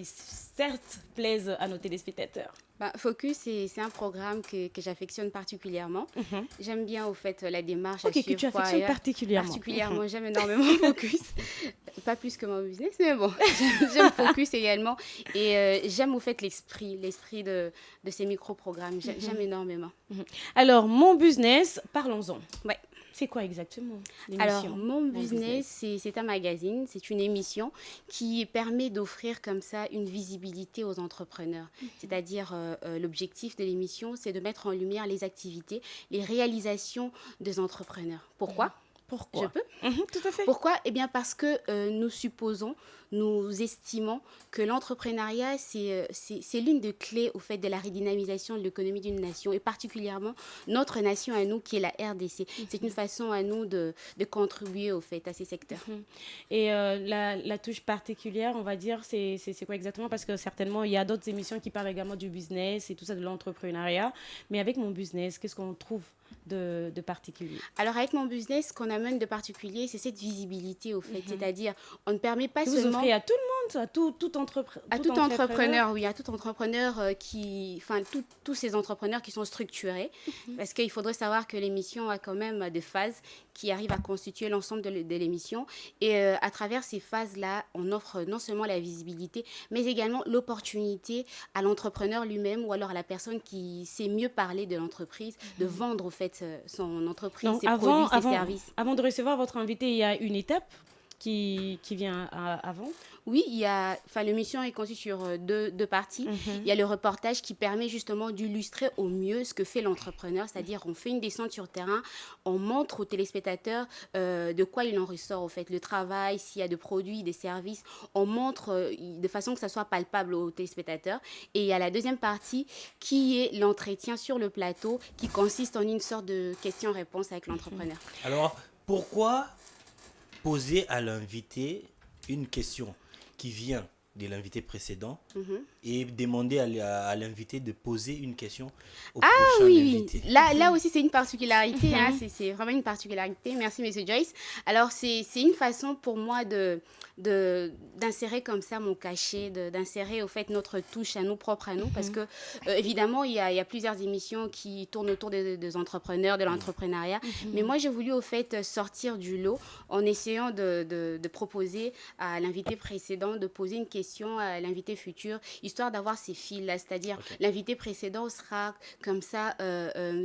S1: certes plaisent à nos téléspectateurs.
S10: Focus, c'est un programme que j'affectionne particulièrement. J'aime bien au fait la démarche
S1: à suivre. Que tu affectionnes particulièrement.
S10: Particulièrement, j'aime énormément Focus. Pas plus que mon business, mais bon, j'aime Focus également. Et j'aime au fait l'esprit de ces micro-programmes. J'aime énormément.
S1: Alors, mon business, parlons-en.
S10: Ouais.
S1: C'est quoi exactement
S10: l'émission? Alors, mon business, c'est un magazine, c'est une émission qui permet d'offrir comme ça une visibilité aux entrepreneurs. C'est-à-dire, l'objectif de l'émission, c'est de mettre en lumière les activités, les réalisations des entrepreneurs. Pourquoi ?
S1: Pourquoi?
S10: Je peux?
S1: Tout à fait.
S10: Pourquoi? Eh bien parce que nous estimons que l'entrepreneuriat, c'est l'une des clés au fait de la redynamisation de l'économie d'une nation, et particulièrement notre nation à nous qui est la RDC. C'est une façon à nous de contribuer au fait à ces secteurs.
S1: Et la touche particulière, on va dire, c'est quoi exactement? Parce que certainement, il y a d'autres émissions qui parlent également du business et tout ça, de l'entrepreneuriat. Mais avec mon business, qu'est-ce qu'on trouve de particulier?
S10: Alors avec mon business, ce qu'on amène de particulier, c'est cette visibilité au fait. C'est-à-dire, on ne permet pas
S1: vous
S10: seulement...
S1: offrez à tout le monde, à tout
S10: entrepreneur, oui, à tout entrepreneur tous ces entrepreneurs qui sont structurés, parce qu'il faudrait savoir que l'émission a quand même des phases qui arrivent à constituer l'ensemble de l'émission, et à travers ces phases-là, on offre non seulement la visibilité, mais également l'opportunité à l'entrepreneur lui-même ou alors à la personne qui sait mieux parler de l'entreprise, de vendre au fait son entreprise,
S1: Donc,
S10: ses produits, ses services.
S1: Avant de recevoir votre invité, il y a une étape qui vient avant?
S10: Oui, l'émission est conçue sur deux parties. Il y a le reportage qui permet justement d'illustrer au mieux ce que fait l'entrepreneur, c'est-à-dire on fait une descente sur terrain, on montre aux téléspectateurs de quoi il en ressort, au fait, le travail, s'il y a des produits, des services, on montre de façon que ça soit palpable aux téléspectateurs. Et il y a la deuxième partie qui est l'entretien sur le plateau, qui consiste en une sorte de question-réponse avec l'entrepreneur.
S2: Alors, pourquoi poser à l'invité une question qui vient de l'invité précédent et demander à l'invité de poser une question au prochain invité?
S10: Là aussi, c'est une particularité. C'est vraiment une particularité. Merci, M. Joyce. Alors, c'est une façon pour moi d'insérer comme ça mon cachet, d'insérer au fait notre touche à nous, propre à nous, parce que évidemment, il y a plusieurs émissions qui tournent autour des entrepreneurs, de l'entrepreneuriat. Mais moi, j'ai voulu au fait sortir du lot en essayant de proposer à l'invité précédent de poser une question à l'invité futur, histoire d'avoir ces fils-là. C'est-à-dire, l'invité précédent sera comme ça,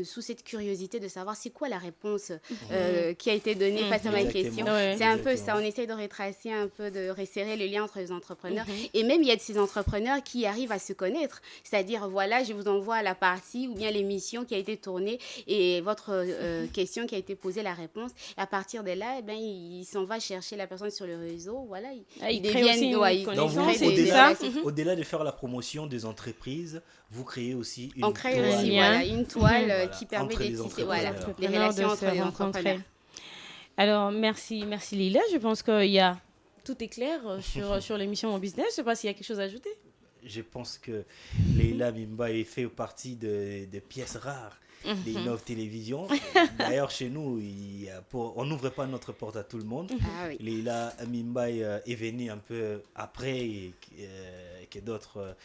S10: sous cette curiosité de savoir c'est quoi la réponse qui a été donnée face à ma question. C'est un peu ça, on essaie de retracer un peu, de resserrer le lien entre les entrepreneurs. Et même, il y a de ces entrepreneurs qui arrivent à se connaître. C'est-à-dire, voilà, je vous envoie la partie ou bien l'émission qui a été tournée et votre question qui a été posée, la réponse. Et à partir de là, il s'en va chercher la personne sur le réseau. Voilà,
S1: il deviennent...
S2: Au-delà de faire la promotion des entreprises, vous créez aussi une
S10: toile qui permet de tisser les relations entre les entrepreneurs.
S1: Alors, merci Lila. Je pense que tout est clair sur l'émission Mon Business. Je ne sais pas s'il y a quelque chose à ajouter.
S2: Je pense que Leila Mimba fait partie des pièces rares des Innov Télévision. D'ailleurs, chez nous, on n'ouvre pas notre porte à tout le monde. Leila Mimba est venue un peu après que d'autres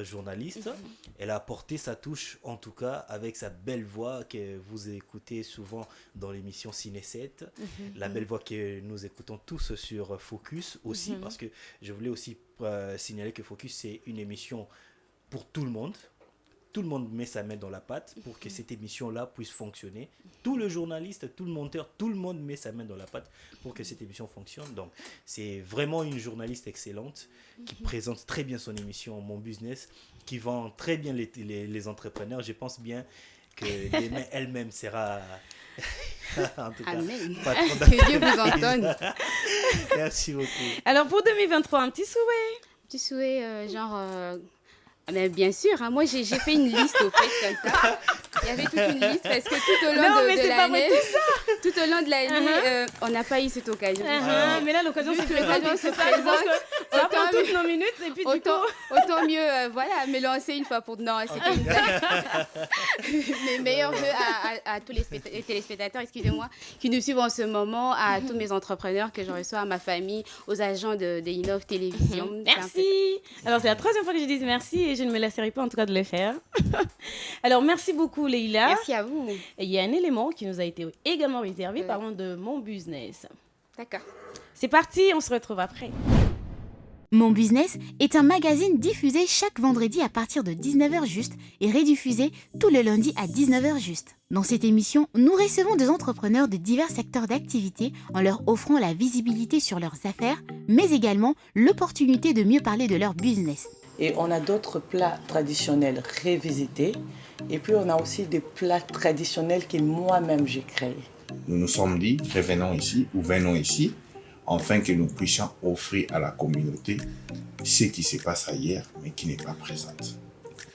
S2: journalistes. Elle a apporté sa touche, en tout cas, avec sa belle voix que vous écoutez souvent dans l'émission Ciné 7. La belle voix que nous écoutons tous sur Focus aussi, parce que je voulais aussi signaler que Focus, c'est une émission pour tout le monde. Tout le monde met sa main dans la pâte pour que cette émission-là puisse fonctionner. Tout le journaliste, tout le monteur, tout le monde met sa main dans la pâte pour que cette émission fonctionne. Donc, c'est vraiment une journaliste excellente qui présente très bien son émission Mon Business, qui vend très bien les entrepreneurs. Je pense bien que demain, elle-même sera... en tout cas,
S10: que Dieu vous entende.
S2: Merci beaucoup.
S1: Alors, pour 2023, un petit souhait.
S10: Petit souhait, Mais bien sûr, moi j'ai fait une liste au fait comme ça. Il y avait toute une liste parce que tout au long de l'année, on n'a pas eu cette occasion.
S1: Mais là, l'occasion se présente. Ça prend toutes nos minutes et puis
S10: autant mieux, me lancer une fois pour... Non, c'était une mes meilleurs vœux à tous les téléspectateurs, excusez-moi, qui nous suivent en ce moment, à tous mes entrepreneurs que je reçois, à ma famille, aux agents de Innov Télévision.
S1: Merci. Alors, c'est la troisième fois que je dis merci et je ne me laisserai pas en tout cas de le faire. Alors, merci beaucoup Leila.
S10: Merci à vous.
S1: Et il y a un élément qui nous a été également réservé, parlons de Mon Business.
S10: D'accord.
S1: C'est parti, on se retrouve après.
S11: Mon Business est un magazine diffusé chaque vendredi à partir de 19h juste et rediffusé tout le lundi à 19h juste. Dans cette émission, nous recevons des entrepreneurs de divers secteurs d'activité en leur offrant la visibilité sur leurs affaires, mais également l'opportunité de mieux parler de leur business.
S12: Et on a d'autres plats traditionnels révisités. Et puis on a aussi des plats traditionnels que moi-même j'ai créés.
S13: nous nous sommes dit, revenons ici ou venons ici, afin que nous puissions offrir à la communauté ce qui se passe ailleurs, mais qui n'est pas présente.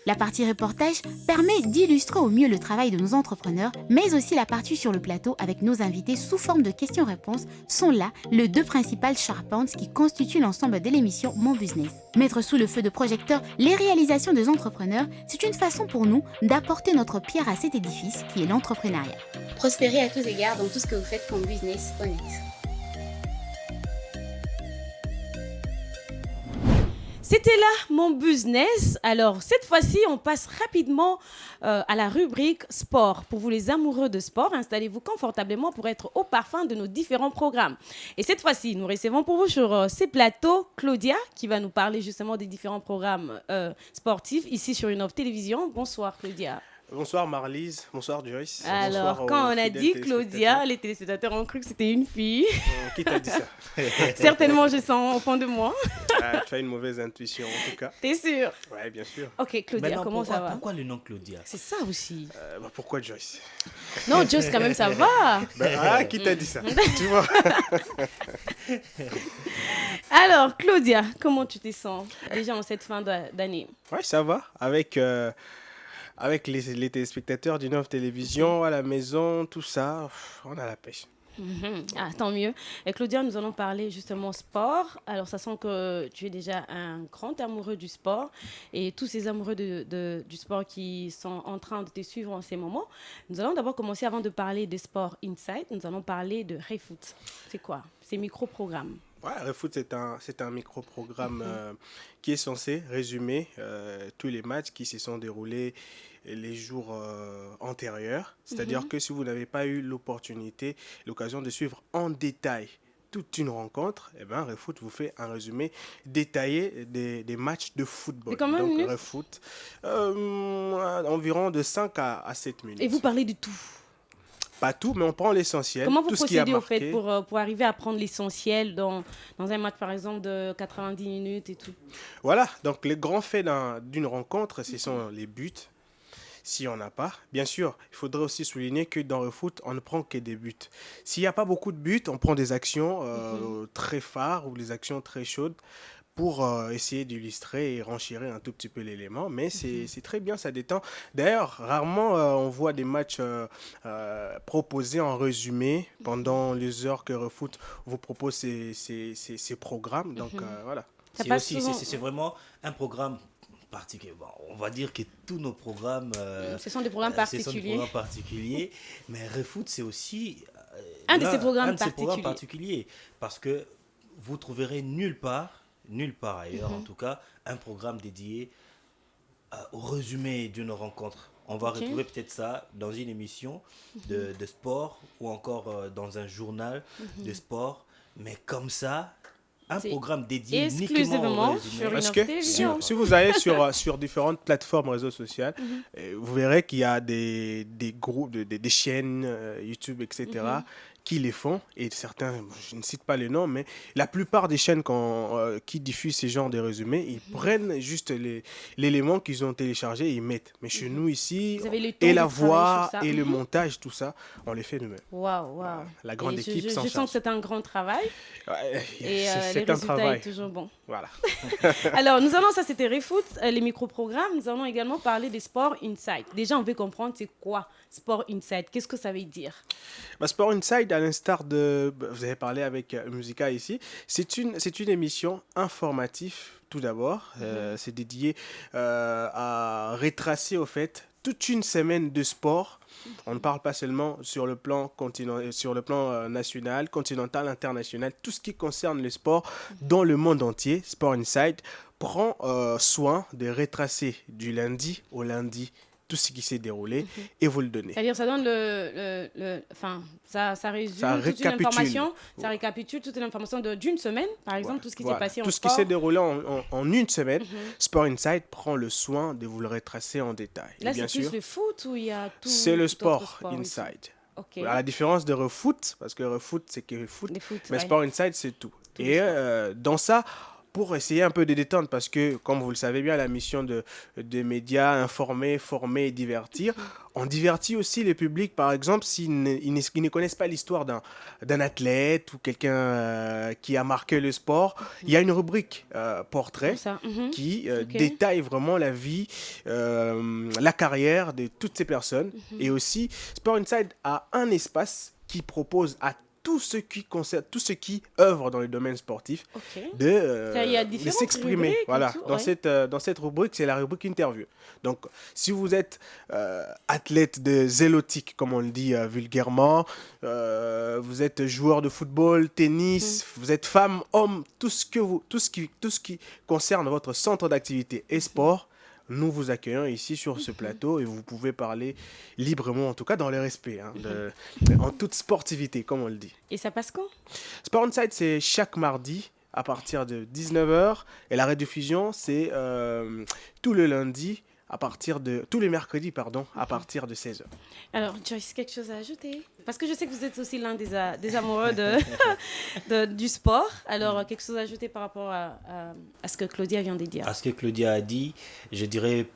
S11: La partie reportage permet d'illustrer au mieux le travail de nos entrepreneurs, mais aussi la partie sur le plateau avec nos invités sous forme de questions-réponses sont là les deux principales charpentes qui constituent l'ensemble de l'émission Mon Business. Mettre sous le feu de projecteur les réalisations des entrepreneurs, c'est une façon pour nous d'apporter notre pierre à cet édifice qui est l'entrepreneuriat.
S10: Prospérer à tous égards dans tout ce que vous faites comme business honnête.
S1: C'était là Mon Business. Alors, cette fois-ci, on passe rapidement à la rubrique sport. Pour vous les amoureux de sport, installez-vous confortablement pour être au parfum de nos différents programmes. Et cette fois-ci, nous recevons pour vous sur ces plateaux Claudia, qui va nous parler justement des différents programmes sportifs ici sur Innov Télévision. Bonsoir Claudia.
S14: Bonsoir Marlise, bonsoir Joyce.
S1: Alors,
S14: bonsoir
S1: quand on a dit Claudia, les téléspectateurs ont cru que c'était une fille.
S14: Qui t'a dit ça?
S1: Certainement, je sens au fond de moi.
S14: Tu as une mauvaise intuition en tout cas.
S1: T'es sûr?
S14: Ouais, bien sûr.
S1: Ok, Claudia, comment ça va?
S2: Pourquoi le nom Claudia?
S1: C'est ça aussi.
S14: Pourquoi Joyce?
S1: Non, Joyce, quand même, ça va.
S14: Qui t'a dit ça? Tu vois?
S1: Alors, Claudia, comment tu te sens déjà en cette fin d'année?
S14: Ouais, ça va. Avec les téléspectateurs d'Innov Télévision, à la maison, tout ça, on a la pêche.
S1: Ah, tant mieux. Et Claudia, nous allons parler justement sport. Alors, ça sent que tu es déjà un grand amoureux du sport et tous ces amoureux du sport qui sont en train de te suivre en ces moments. Nous allons d'abord commencer, avant de parler de Sport Insight, nous allons parler de ReFoot. C'est quoi? C'est micro-programme.
S14: Ouais, ReFoot, c'est un micro-programme qui est censé résumer tous les matchs qui se sont déroulés les jours antérieurs. C'est-à-dire que si vous n'avez pas eu l'occasion de suivre en détail toute une rencontre, eh ben, ReFoot vous fait un résumé détaillé des matchs de football.
S1: Et combien de minutes?
S14: ReFoot, environ de 5 à 7 minutes.
S1: Et vous parlez de tout?
S14: Pas tout, mais on prend l'essentiel.
S1: Comment vous
S14: tout procédez
S1: ce qui a marqué, au fait pour arriver à prendre l'essentiel dans un match par exemple de 90 minutes et tout?
S14: Voilà, donc les grands faits d'une rencontre, ce sont les buts. Si on n'a pas, bien sûr, il faudrait aussi souligner que dans le foot, on ne prend que des buts. S'il n'y a pas beaucoup de buts, on prend des actions très phares ou des actions très chaudes pour essayer d'illustrer et renchérir un tout petit peu l'élément. Mais c'est très bien, ça détend. D'ailleurs, rarement on voit des matchs proposés en résumé pendant les heures que ReFoot vous propose ces programmes. Donc voilà.
S2: C'est vraiment un programme particulier. Bon, on va dire que tous nos programmes...
S1: ce sont des programmes
S2: particuliers. Mais ReFoot, c'est aussi...
S1: un de ces programmes
S2: particuliers. Parce que vous trouverez nulle part ailleurs, en tout cas, un programme dédié au résumé d'une rencontre. On va retrouver peut-être ça dans une émission de sport ou encore dans un journal de sport. Mais comme ça, un programme dédié
S1: exclusivement sur
S14: Parce que si vous allez sur différentes plateformes réseaux sociaux, vous verrez qu'il y a des groupes, des chaînes YouTube, etc., qui les font, et certains, je ne cite pas les noms, mais la plupart des chaînes qui diffusent ces genres de résumés, ils prennent juste l'élément qu'ils ont téléchargé et ils mettent. Mais chez nous ici, et la voix, et le montage, tout ça, on les fait nous-mêmes.
S1: Waouh.
S14: La grande équipe s'en charge.
S1: Je sens que c'est un grand travail. Et
S14: c'est
S1: les
S14: un
S1: résultats
S14: travail.
S1: sont toujours bons.
S14: Voilà.
S1: Alors, ça c'était ReFoot, les micro-programmes. Nous allons également parler des Sport Insight. Déjà, on veut comprendre c'est quoi Sport Insight. Qu'est-ce que ça veut dire?
S14: Sport Insight, à l'instar de... Vous avez parlé avec Musica ici. C'est une émission informative, tout d'abord. C'est dédié à retracer, au fait, toute une semaine de sport. On ne parle pas seulement sur le plan national, continental, international. Tout ce qui concerne le sport dans le monde entier, Sport Insight prend soin de retracer du lundi au lundi tout ce qui s'est déroulé et vous le donnez.
S1: C'est-à-dire ça donne ça résume toute une information, ça récapitule toute une information d'une semaine, par exemple, tout ce qui s'est passé en sport.
S14: Tout ce qui s'est déroulé en une semaine, Sport Insight prend le soin de vous le retracer en détail.
S1: Là,
S14: et bien
S1: c'est plus le foot ou il y a tout?
S14: C'est le Sport Insight.
S1: Okay.
S14: À la différence de ReFoot, parce que ReFoot, c'est que le foot, mais Sport Insight, c'est tout. Et dans ça, pour essayer un peu de détendre, parce que, comme vous le savez bien, la mission de médias, informer, former et divertir, on divertit aussi les publics, par exemple, s'ils ne connaissent pas l'histoire d'un athlète ou quelqu'un qui a marqué le sport. Il y a une rubrique portrait qui détaille vraiment la vie, la carrière de toutes ces personnes. Et aussi, Sport Inside a un espace qui propose à tout ce qui œuvre dans le domaine sportif de s'exprimer. Voilà. Dans cette rubrique, c'est la rubrique interview. Donc, si vous êtes athlète de zélotique, comme on le dit vulgairement, vous êtes joueur de football, tennis, vous êtes femme, homme, tout ce qui concerne votre centre d'activité et sport, nous vous accueillons ici sur ce plateau et vous pouvez parler librement, en tout cas dans le respect, en toute sportivité, comme on le dit.
S1: Et ça passe quand?
S14: Sport Inside, c'est chaque mardi à partir de 19h et la rediffusion, c'est tous les mercredis, à partir de 16h.
S1: Alors, Joyce, quelque chose à ajouter? Parce que je sais que vous êtes aussi l'un des amoureux du sport. Alors, quelque chose à ajouter par rapport à ce que Claudia vient de dire?
S2: À ce que Claudia a dit, je dirais,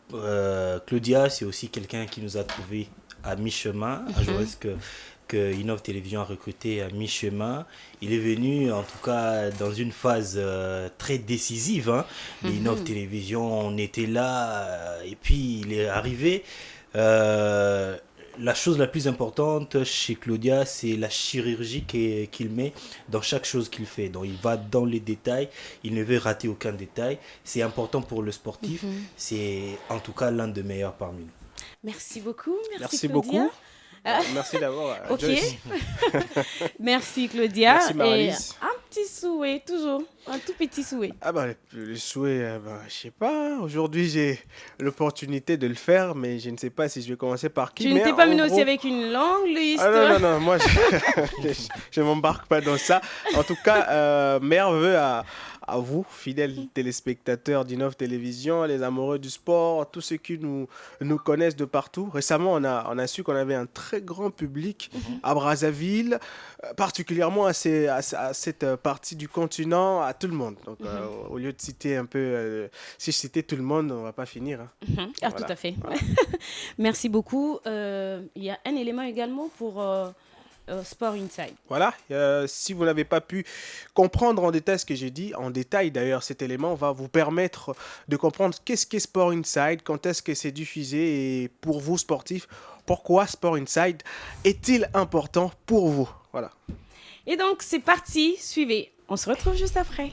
S2: Claudia, c'est aussi quelqu'un qui nous a trouvés à mi-chemin. Je pense que Innov Télévision a recruté à mi-chemin. Il est venu, en tout cas, dans une phase très décisive. Innov Télévision, on était là, et puis il est arrivé. La chose la plus importante chez Claudia, c'est la chirurgie qu'il met dans chaque chose qu'il fait. Donc, il va dans les détails, il ne veut rater aucun détail. C'est important pour le sportif. C'est en tout cas l'un des meilleurs parmi nous.
S1: Merci beaucoup.
S14: Merci
S1: Claudia.
S14: Beaucoup. Merci d'avoir.
S1: Joyce. Merci Claudia.
S14: Merci Marlise.
S1: Et un petit souhait, toujours. Un tout petit souhait.
S14: Le souhait, je sais pas. Aujourd'hui, j'ai l'opportunité de le faire, mais je ne sais pas si je vais commencer par qui.
S1: Tu ne t'es pas mené aussi avec une longue liste.
S14: Non, moi, je ne m'embarque pas dans ça. En tout cas, meilleurs vœux à vous, fidèles téléspectateurs d'Innov Télévision, les amoureux du sport, tous ceux qui nous connaissent de partout. Récemment, on a su qu'on avait un très grand public à Brazzaville, particulièrement à cette partie du continent, à tout le monde. Donc, au lieu de citer un peu, si je citais tout le monde, on ne va pas finir.
S1: Voilà. Tout à fait. Voilà. Merci beaucoup. Il y a un élément également pour... Sport Inside.
S14: Voilà, si vous n'avez pas pu comprendre en détail ce que j'ai dit, en détail d'ailleurs cet élément va vous permettre de comprendre qu'est-ce qu'est Sport Inside, quand est-ce que c'est diffusé et pour vous sportifs, pourquoi Sport Inside est-il important pour vous. Voilà.
S1: Et donc c'est parti, suivez, on se retrouve juste après.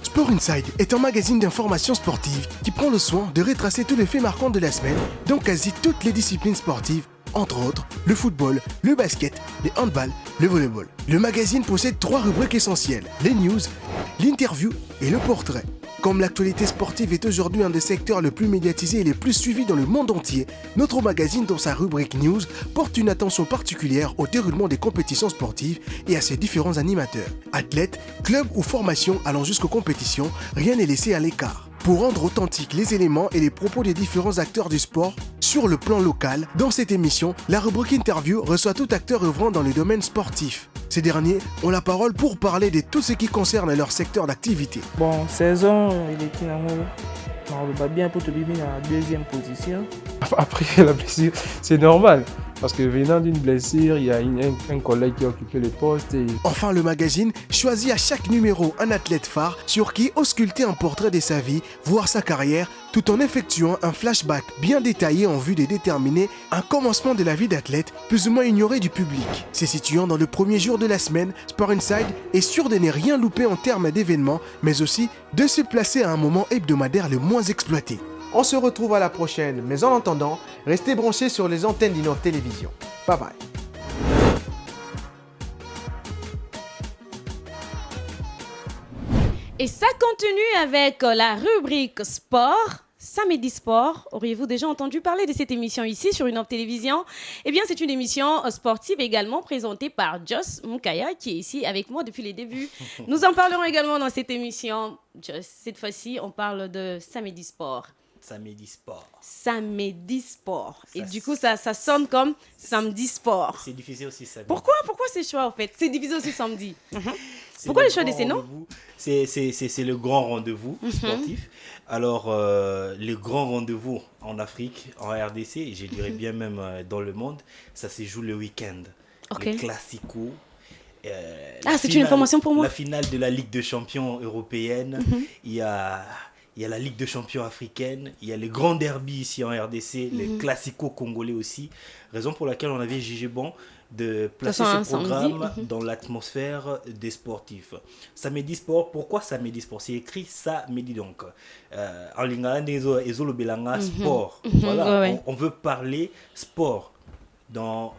S15: Sport Inside est un magazine d'information sportive qui prend le soin de retracer tous les faits marquants de la semaine dans quasi toutes les disciplines sportives, entre autres le football, le basket, le handball, le volleyball. Le magazine possède 3 rubriques essentielles, les news, l'interview et le portrait. Comme l'actualité sportive est aujourd'hui un des secteurs les plus médiatisés et les plus suivis dans le monde entier, notre magazine, dans sa rubrique News, porte une attention particulière au déroulement des compétitions sportives et à ses différents animateurs. Athlètes, clubs ou formations allant jusqu'aux compétitions, rien n'est laissé à l'écart. Pour rendre authentiques les éléments et les propos des différents acteurs du sport sur le plan local, dans cette émission, la rubrique Interview reçoit tout acteur œuvrant dans le domaine sportif. Ces derniers ont la parole pour parler de tout ce qui concerne leur secteur d'activité.
S16: Bon, saison, il était on va bien pour te vivre en 2e position. Après la blessure, c'est normal. Parce que venant d'une blessure, il y a un collègue qui a occupé le poste.
S15: Enfin, le magazine choisit à chaque numéro un athlète phare sur qui ausculter un portrait de sa vie, voire sa carrière, tout en effectuant un flashback bien détaillé en vue de déterminer un commencement de la vie d'athlète plus ou moins ignoré du public. Se situant dans le premier jour de la semaine, Sport Inside est sûr de ne rien louper en termes d'événements, mais aussi de se placer à un moment hebdomadaire le moins exploité.
S7: On se retrouve à la prochaine, mais en attendant, restez branchés sur les antennes d'Innov Télévision. Bye bye.
S1: Et ça continue avec la rubrique sport. Samedi Sport, auriez-vous déjà entendu parler de cette émission ici sur Innov Télévision? Eh bien, c'est une émission sportive également présentée par Joss Mukaya qui est ici avec moi depuis les débuts. Nous en parlerons également dans cette émission. Joss, cette fois-ci, on parle de Samedi Sport.
S2: Samedi Sport.
S1: Samedi Sport. Et du coup, ça sonne comme Samedi Sport.
S2: C'est diffusé aussi samedi.
S1: Pourquoi ce choix, en fait? C'est diffusé aussi samedi. Pourquoi le choix de ces noms?
S2: C'est le grand rendez-vous sportif. Alors, le grand rendez-vous en Afrique, en RDC, et je dirais bien même dans le monde, ça se joue le week-end. Le Classico.
S1: C'est une information pour moi.
S2: La finale de la Ligue des champions européenne. Il y a la Ligue des champions africaine. Il y a les grands derbys ici en RDC. Les Classico congolais aussi. Raison pour laquelle on avait jugé bon de placer ce programme dans l'atmosphère des sportifs. Samedi Sport, pourquoi Samedi Sport? C'est écrit Samedi donc. En lingala, ezolo belanga sport. Voilà, on veut parler sport. Dans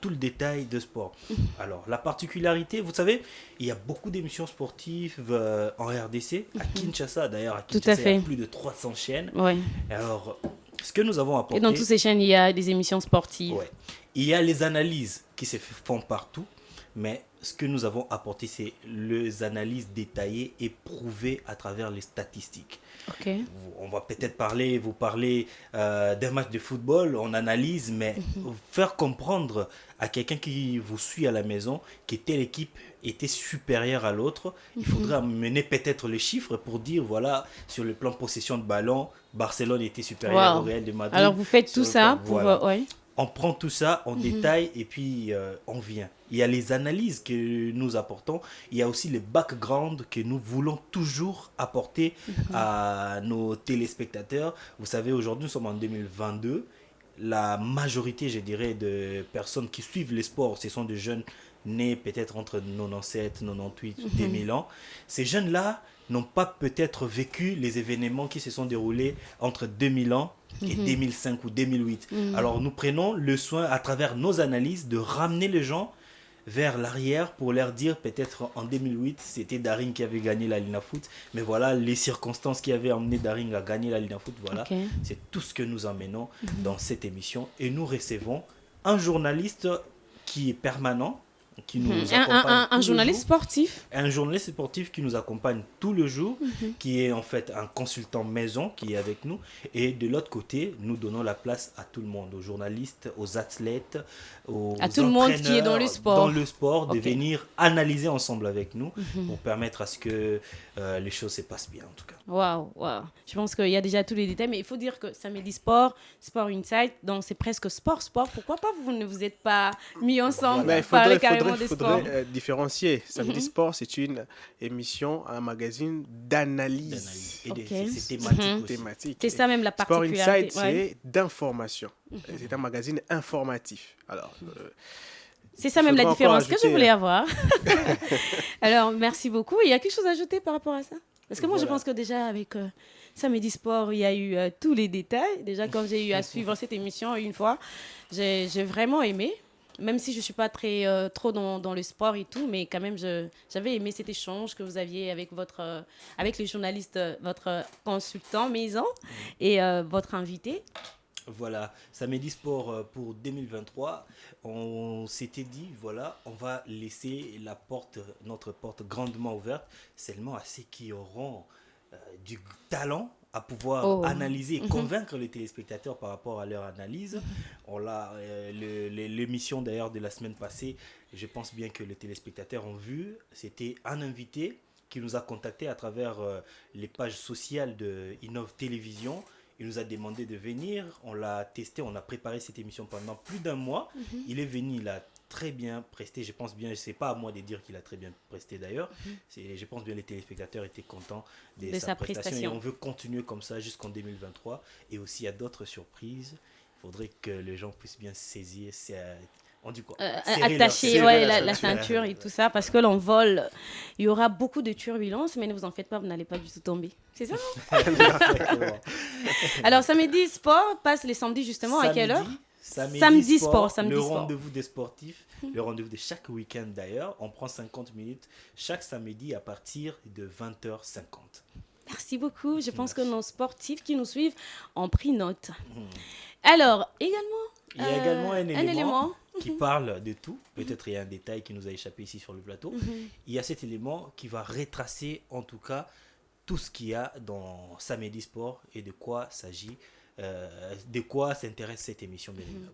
S2: tout le détail de sport. Alors, la particularité, vous savez, il y a beaucoup d'émissions sportives en RDC, à Kinshasa d'ailleurs, à Kinshasa, il y a plus de 300 chaînes. Alors, ce que nous avons apporté...
S1: Et dans toutes ces chaînes, il y a des émissions sportives.
S2: Il y a les analyses qui se font partout, mais ce que nous avons apporté, c'est les analyses détaillées et prouvées à travers les statistiques. On va peut-être vous parler d'un match de football, on analyse, mais faire comprendre à quelqu'un qui vous suit à la maison que telle équipe était supérieure à l'autre, il faudrait amener peut-être les chiffres pour dire, voilà, sur le plan possession de ballon, Barcelone était supérieur au Real de Madrid.
S1: Alors vous faites tout ça pour...
S2: On prend tout ça en détail et puis on vient. Il y a les analyses que nous apportons. Il y a aussi les backgrounds que nous voulons toujours apporter à nos téléspectateurs. Vous savez, aujourd'hui, nous sommes en 2022. La majorité, je dirais, de personnes qui suivent les sports, ce sont des jeunes nés peut-être entre 97, 98, 2000 ans. Ces jeunes-là n'ont pas peut-être vécu les événements qui se sont déroulés entre 2000 ans et 2005 ou 2008. Alors nous prenons le soin à travers nos analyses de ramener les gens vers l'arrière pour leur dire peut-être en 2008 c'était Daring qui avait gagné la Lina Foot, mais voilà les circonstances qui avaient amené Daring à gagner la Lina Foot. Voilà, c'est tout ce que nous emmenons dans cette émission et nous recevons un journaliste qui est permanent, qui nous accompagne
S1: un journaliste sportif.
S2: Un journaliste sportif qui nous accompagne tout le jour, qui est en fait un consultant maison qui est avec nous. Et de l'autre côté, nous donnons la place à tout le monde, aux journalistes, aux athlètes, aux
S1: à tout le monde qui est dans le sport.
S2: Dans le sport, de venir analyser ensemble avec nous pour permettre à ce que les choses se passent bien en tout cas.
S1: Waouh. Je pense qu'il y a déjà tous les détails, mais il faut dire que Samedi Sport, Sport Insight, donc c'est presque sport. Pourquoi pas vous ne vous êtes pas mis ensemble pour parler carrément des sports?
S14: Il faudrait différencier. Samedi Sport, c'est une émission, un magazine d'analyse.
S2: Et c'est thématique.
S1: C'est ça même la particularité.
S14: Sport Insight, c'est d'information. C'est un magazine informatif. Alors,
S1: c'est ça même la différence que je voulais avoir. Alors, merci beaucoup. Il y a quelque chose à ajouter par rapport à ça? Parce que moi, je pense que déjà, avec Samedi Sport, il y a eu tous les détails. Déjà, quand j'ai eu à suivre cette émission une fois, j'ai vraiment aimé. Même si je ne suis pas trop dans le sport et tout, mais quand même, j'avais aimé cet échange que vous aviez avec avec les journalistes, votre consultant maison et votre invité.
S2: Voilà, Samedi Sport pour 2023, on s'était dit, voilà, on va laisser notre porte grandement ouverte, seulement à ceux qui auront du talent à pouvoir analyser et convaincre les téléspectateurs par rapport à leur analyse. L'émission d'ailleurs de la semaine passée, je pense bien que les téléspectateurs ont vu, c'était un invité qui nous a contactés à travers les pages sociales de Innov Télévision. Il nous a demandé de venir, on l'a testé, on a préparé cette émission pendant plus d'un mois. Il est venu, il a très bien presté, je pense bien, je ne sais pas à moi de dire qu'il a très bien presté d'ailleurs. Je pense bien les téléspectateurs étaient contents de sa prestation. Et on veut continuer comme ça jusqu'en 2023. Et aussi, il y a d'autres surprises. Il faudrait que les gens puissent bien saisir. On dit quoi?
S1: Attacher la ceinture et tout ça, parce que l'envol, il y aura beaucoup de turbulences, mais ne vous en faites pas, vous n'allez pas du tout tomber. C'est ça? Alors, Samedi Sport passe les samedis justement à quelle heure?
S2: Samedi Sport, le rendez-vous des sportifs, le rendez-vous de chaque week-end d'ailleurs. On prend 50 minutes chaque samedi à partir de 20h50.
S1: Merci beaucoup. Je pense que nos sportifs qui nous suivent ont pris note. Alors, également,
S2: il y a également un élément qui parle de tout. Peut-être il y a un détail qui nous a échappé ici sur le plateau. Il y a cet élément qui va retracer en tout cas tout ce qu'il y a dans Samedi Sport et de quoi s'agit de quoi s'intéresse cette émission, bien évidemment.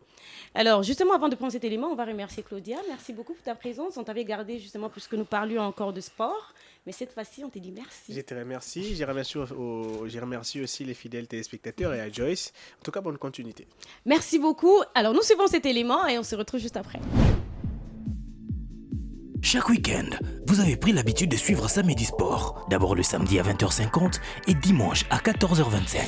S1: Alors, justement, avant de prendre cet élément, on va remercier Claudia. Merci beaucoup pour ta présence. On t'avait gardé justement puisque nous parlions encore de sport. Mais cette fois-ci, on te dit merci.
S14: Je te remercie. J'ai remercié aussi les fidèles téléspectateurs et à Joyce. En tout cas, bonne continuité.
S1: Merci beaucoup. Alors, nous suivons cet élément et on se retrouve juste après.
S17: Chaque week-end, vous avez pris l'habitude de suivre Samedi Sport. D'abord le samedi à 20h50 et dimanche à 14h25.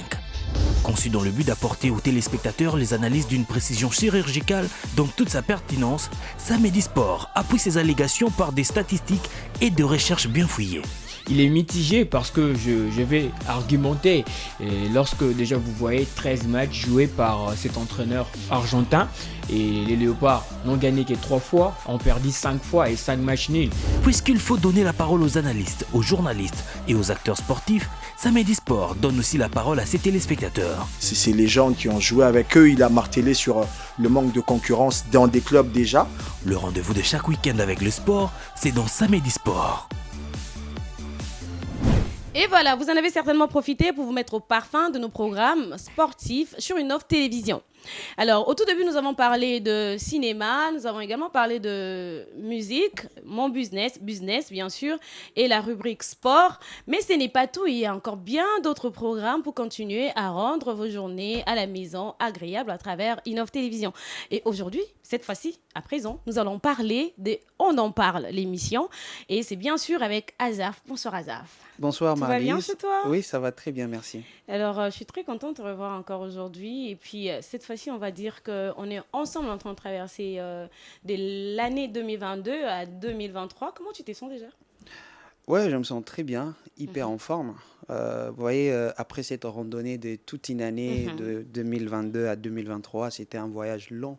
S17: Conçu dans le but d'apporter aux téléspectateurs les analyses d'une précision chirurgicale dans toute sa pertinence, Samedi Sport appuie ses allégations par des statistiques et de recherches bien fouillées.
S18: Il est mitigé parce que je vais argumenter. Et lorsque déjà vous voyez 13 matchs joués par cet entraîneur argentin et les Léopards n'ont gagné que 3 fois, ont perdu 5 fois et 5 matchs nuls.
S17: Puisqu'il faut donner la parole aux analystes, aux journalistes et aux acteurs sportifs, Samedi Sport donne aussi la parole à ses téléspectateurs.
S19: C'est les gens qui ont joué avec eux, il a martelé sur le manque de concurrence dans des clubs déjà.
S17: Le rendez-vous de chaque week-end avec le sport, c'est dans Samedi Sport.
S1: Et voilà, vous en avez certainement profité pour vous mettre au parfum de nos programmes sportifs sur une offre télévision. Alors, au tout début, nous avons parlé de cinéma, nous avons également parlé de musique, mon business bien sûr, et la rubrique sport. Mais ce n'est pas tout, il y a encore bien d'autres programmes pour continuer à rendre vos journées à la maison agréables à travers Innov Télévision. Et aujourd'hui, cette fois-ci, à présent, nous allons parler de On en parle, l'émission. Et c'est bien sûr avec Azaf. Bonsoir Azaf.
S20: Bonsoir Marlise.
S1: Ça va bien chez toi?
S20: Oui, ça va très bien, merci.
S1: Alors, je suis très contente de te revoir encore aujourd'hui. Et puis, cette fois-ci, on va dire qu'on est ensemble en train de traverser de l'année 2022 à 2023. Comment tu te sens déjà?
S20: Ouais, je me sens très bien, hyper en forme. Vous voyez, après cette randonnée de toute une année, de 2022 à 2023, c'était un voyage long.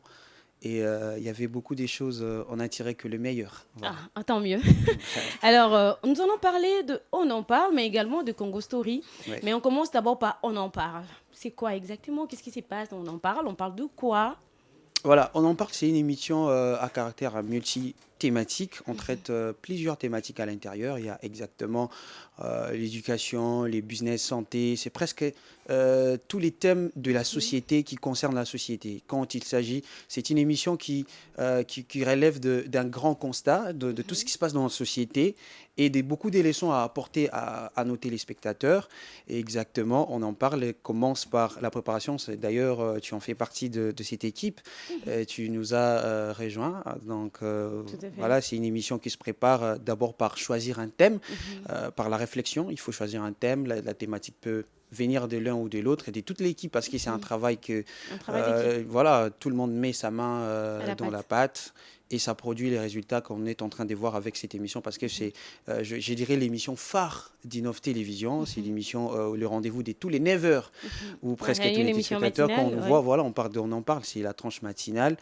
S20: Et il y avait beaucoup de choses, on a tiré que le meilleur.
S1: Voilà. Ah, tant mieux. Alors, nous allons parler de On en parle, mais également de Congo Story. Ouais. Mais on commence d'abord par On en parle. C'est quoi exactement? Qu'est-ce qui se passe dans On en parle? On parle de quoi?
S20: Voilà, On en parle, c'est une émission à caractère multi-thématique. On traite plusieurs thématiques à l'intérieur. Il y a exactement l'éducation, les business, santé. C'est presque tous les thèmes de la société qui concernent la société. Quand il s'agit, c'est une émission qui relève d'un grand constat de tout ce qui se passe dans la société et de beaucoup des leçons à apporter à nos téléspectateurs. Et exactement, On en parle, commence par la préparation. D'ailleurs, tu en fais partie de cette équipe. Tu nous as rejoints. Donc, voilà, c'est une émission qui se prépare d'abord par choisir un thème, par la réflexion. Il faut choisir un thème. La thématique peut venir de l'un ou de l'autre et de toute l'équipe parce que c'est un travail que voilà, tout le monde met sa main dans la pâte et ça produit les résultats qu'on est en train de voir avec cette émission parce que c'est, je dirais, l'émission phare d'Innov Télévision. C'est l'émission, le rendez-vous de tous les 9h où presque tous les téléspectateurs, quand on voit, voilà, on en parle, c'est la tranche matinale.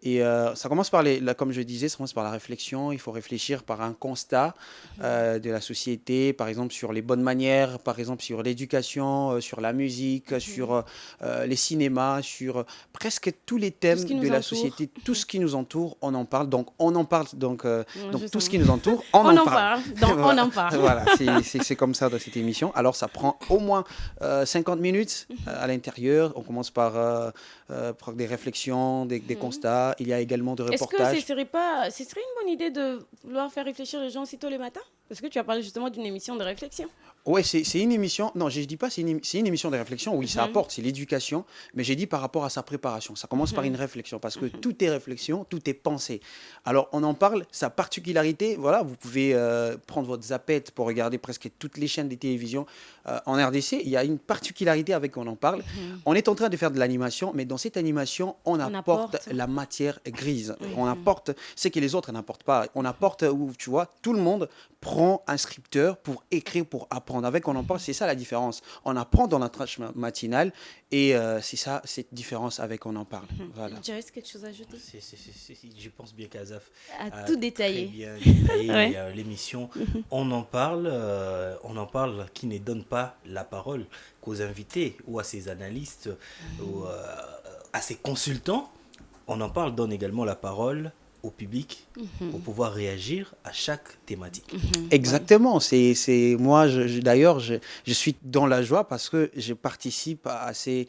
S20: Et ça commence par, comme je disais, ça commence par la réflexion. Il faut réfléchir par un constat de la société, par exemple sur les bonnes manières, par exemple sur l'éducation, sur la musique, sur les cinémas, sur presque tous les thèmes de la société, tout ce qui nous entoure, on en parle. Donc on en parle, donc tout ce qui nous entoure, on en parle.
S1: Donc on en parle.
S20: Voilà, c'est comme ça dans cette émission. Alors ça prend au moins 50 minutes à l'intérieur. On commence par des réflexions, des constats. Il y a également de reportages.
S1: Est-ce que ce serait une bonne idée de vouloir faire réfléchir les gens aussitôt le matin? Parce que tu as parlé justement d'une émission de réflexion.
S20: Oui, c'est une émission. Non, je ne dis pas c'est une émission de réflexion. Oui, ça apporte, c'est l'éducation. Mais j'ai dit par rapport à sa préparation. Ça commence par une réflexion parce que tout est réflexion, tout est pensée. Alors, on en parle, sa particularité. Voilà, vous pouvez prendre votre zappette pour regarder presque toutes les chaînes de télévision en RDC. Il y a une particularité avec On en parle. On est en train de faire de l'animation, mais dans cette animation, on apporte la matière grise. On apporte ce que les autres n'apportent pas. On apporte où, tu vois, tout le monde prend un scripteur pour écrire, pour apprendre. Avec On en parle, c'est ça la différence. On apprend dans la tranche matinale et c'est ça, cette différence avec On en parle. Voilà.
S1: Tu as quelque chose à ajouter?
S2: Je pense bien qu'Azaf
S1: a tout détaillé.
S2: Très bien détaillé l'émission. On en parle qui ne donne pas la parole qu'aux invités ou à ses analystes ou à ses consultants. On en parle donne également la parole au public pour pouvoir réagir à chaque thématique.
S20: Exactement. Moi, d'ailleurs, je suis dans la joie parce que je participe à ces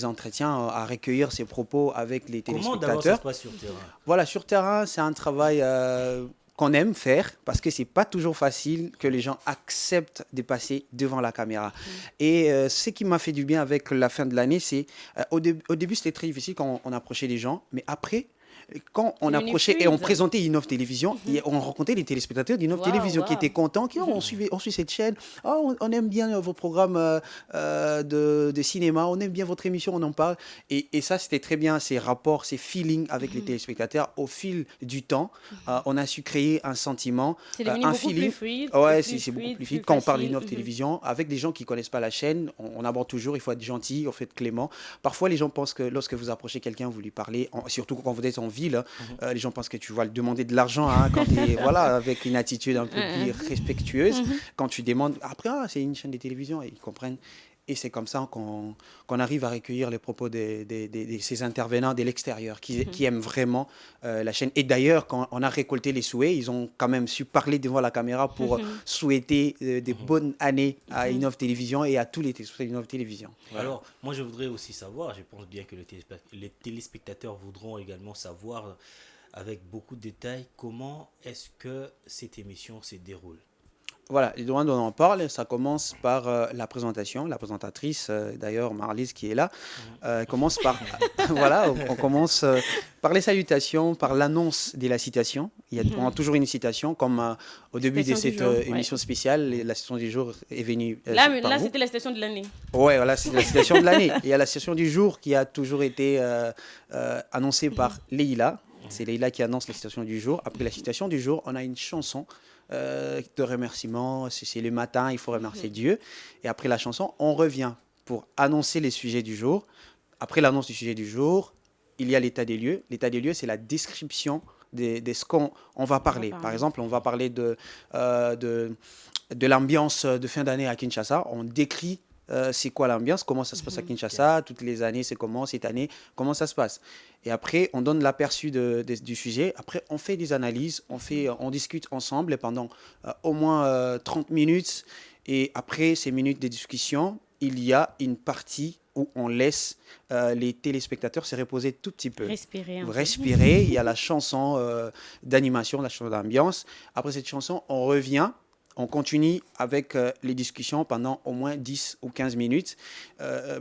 S20: entretiens, à recueillir ces propos avec les téléspectateurs.
S2: Comment d'abord ça se passe sur terrain?
S20: Voilà, sur terrain, c'est un travail qu'on aime faire parce que c'est pas toujours facile que les gens acceptent de passer devant la caméra. Et ce qui m'a fait du bien avec la fin de l'année, c'est au début c'était très difficile quand on approchait les gens, mais après quand on approchait et on présentait Innov Télévision, on rencontrait les téléspectateurs d'Innov Télévision qui étaient contents, qui on suit cette chaîne, on aime bien vos programmes de cinéma, on aime bien votre émission, on en parle. Et ça, c'était très bien, ces rapports, ces feelings avec les téléspectateurs. Au fil du temps, on a su créer un sentiment, un feeling. Ouais, c'est beaucoup plus fluide. Quand on parle d'Innov Télévision, avec des gens qui ne connaissent pas la chaîne, on aborde toujours, il faut être gentil, il faut être clément. Parfois, les gens pensent que lorsque vous approchez quelqu'un, vous lui parlez, surtout quand vous êtes en ville, les gens pensent que tu vas lui demander de l'argent quand tu es avec une attitude un peu plus respectueuse. Quand tu demandes, après, c'est une chaîne de télévision, et ils comprennent. Et c'est comme ça qu'on arrive à recueillir les propos de ces intervenants de l'extérieur qui aiment vraiment la chaîne. Et d'ailleurs, quand on a récolté les souhaits, ils ont quand même su parler devant la caméra pour souhaiter des bonnes années à Innov Télévision et à tous les téléspectateurs d'Innov Télévision.
S2: Alors, moi, je voudrais aussi savoir, je pense bien que les téléspectateurs voudront également savoir, avec beaucoup de détails, comment est-ce que cette émission se déroule.
S20: Voilà, les droits dont on en parle, ça commence par la présentation. La présentatrice, d'ailleurs, Marlise qui est là, commence par... voilà, on commence par les salutations, par l'annonce de la citation. Il y a toujours une citation, comme au début de cette émission spéciale, la citation du jour est venue
S1: là c'était la citation de l'année.
S20: Ouais, voilà, c'est la citation de l'année. Il y a la citation du jour qui a toujours été annoncée par Leïla. C'est Leïla qui annonce la citation du jour. Après la citation du jour, on a une chanson de remerciement. C'est le matin, il faut remercier Dieu. Et après la chanson, on revient pour annoncer les sujets du jour. Après l'annonce du sujet du jour, il y a l'état des lieux. L'état des lieux, c'est la description de ce qu'on va parler. Par exemple, on va parler de l'ambiance de fin d'année à Kinshasa. On décrit c'est quoi l'ambiance, comment ça se passe à Kinshasa, toutes les années, c'est comment, cette année, comment ça se passe. Et après, on donne l'aperçu du sujet. Après, on fait des analyses, on discute ensemble pendant au moins 30 minutes. Et après ces minutes de discussion, il y a une partie où on laisse les téléspectateurs se reposer tout petit peu. Respirer. Il y a la chanson d'animation, la chanson d'ambiance. Après cette chanson, on revient. On continue avec les discussions pendant au moins 10 ou 15 minutes,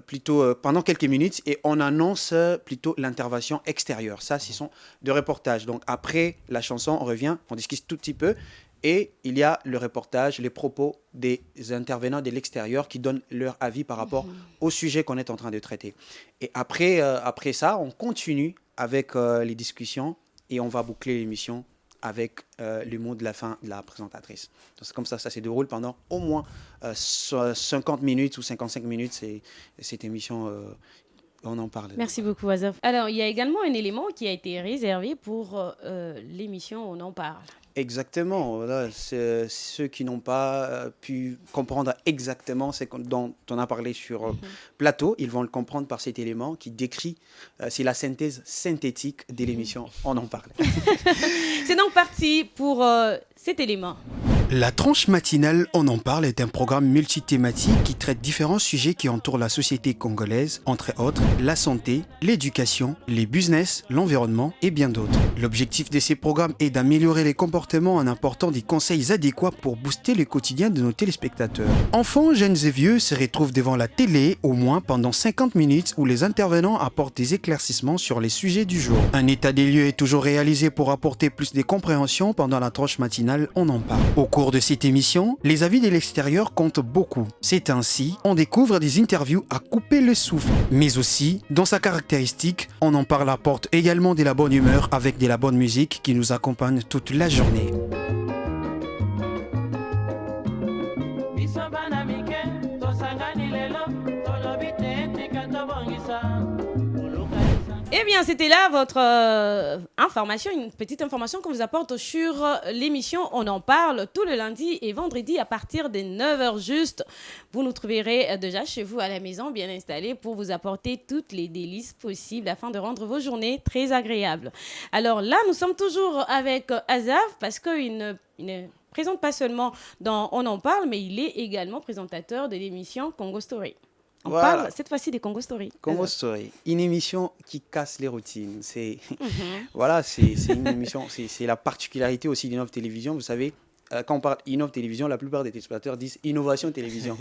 S20: plutôt pendant quelques minutes, et on annonce plutôt l'intervention extérieure. Ça, ce sont des reportages. Donc après la chanson, on revient, on discute tout petit peu, et il y a le reportage, les propos des intervenants de l'extérieur qui donnent leur avis par rapport au sujet qu'on est en train de traiter. Et après ça, on continue avec les discussions, et on va boucler l'émission avec le mot de la fin de la présentatrice. Donc, c'est comme ça se déroule pendant au moins 50 minutes ou 55 minutes, cette émission, on en parle.
S1: Merci beaucoup, Azaf. Alors, il y a également un élément qui a été réservé pour l'émission On en parle.
S20: Exactement. Voilà, ceux qui n'ont pas pu comprendre exactement ce dont on a parlé sur plateau, ils vont le comprendre par cet élément qui décrit, c'est la synthèse synthétique de l'émission On en parle.
S1: C'est donc parti pour cet élément.
S3: La tranche matinale On en parle est un programme multithématique qui traite différents sujets qui entourent la société congolaise, entre autres la santé, l'éducation, les business, l'environnement et bien d'autres. L'objectif de ces programmes est d'améliorer les comportements en apportant des conseils adéquats pour booster le quotidien de nos téléspectateurs. Enfants, jeunes et vieux se retrouvent devant la télé au moins pendant 50 minutes où les intervenants apportent des éclaircissements sur les sujets du jour. Un état des lieux est toujours réalisé pour apporter plus de compréhension pendant la tranche matinale On en parle. Au cours de cette émission, les avis de l'extérieur comptent beaucoup. C'est ainsi, on découvre des interviews à couper le souffle. Mais aussi, dans sa caractéristique, On en parle apporte également de la bonne humeur avec de la bonne musique qui nous accompagne toute la journée.
S1: Et Très bien, c'était là votre information, une petite information qu'on vous apporte sur l'émission On en parle tout le lundi et vendredi à partir de 9h juste. Vous nous trouverez déjà chez vous à la maison, bien installés, pour vous apporter toutes les délices possibles afin de rendre vos journées très agréables. Alors là, nous sommes toujours avec Azaf parce qu'il ne présente pas seulement dans On en parle, mais il est également présentateur de l'émission Congo Story. On parle cette fois-ci des Congo Story.
S20: Congo Story, une émission qui casse les routines. Voilà, c'est une émission, c'est la particularité aussi d'Innov Télévision. Vous savez, quand on parle Innov Télévision, la plupart des téléspectateurs disent Innovation Télévision.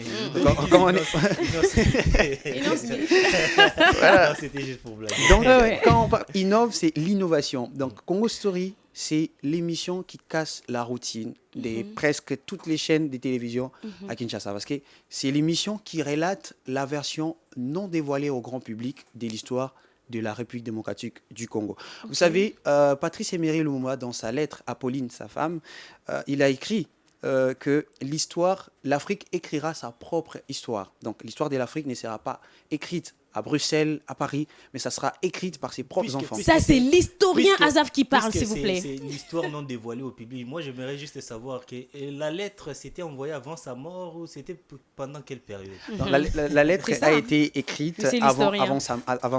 S2: Voilà. C'était juste pour blaguer.
S20: Donc, quand on parle Innov, c'est l'innovation. Donc, Congo Story, c'est l'émission qui casse la routine de presque toutes les chaînes de télévision à Kinshasa. Parce que c'est l'émission qui relate la version non dévoilée au grand public de l'histoire de la République démocratique du Congo. Vous savez, Patrice Emery Lumumba, dans sa lettre à Pauline, sa femme, il a écrit que l'Afrique écrira sa propre histoire. Donc l'histoire de l'Afrique ne sera pas écrite à Bruxelles, à Paris, mais ça sera écrite par ses propres enfants.
S1: Ça, c'est l'historien Azaf qui parle, s'il vous plaît.
S2: C'est l'histoire non dévoilée au public. Moi, j'aimerais juste savoir que la lettre, c'était envoyée avant sa mort ou c'était pendant quelle période?
S20: La lettre a été écrite avant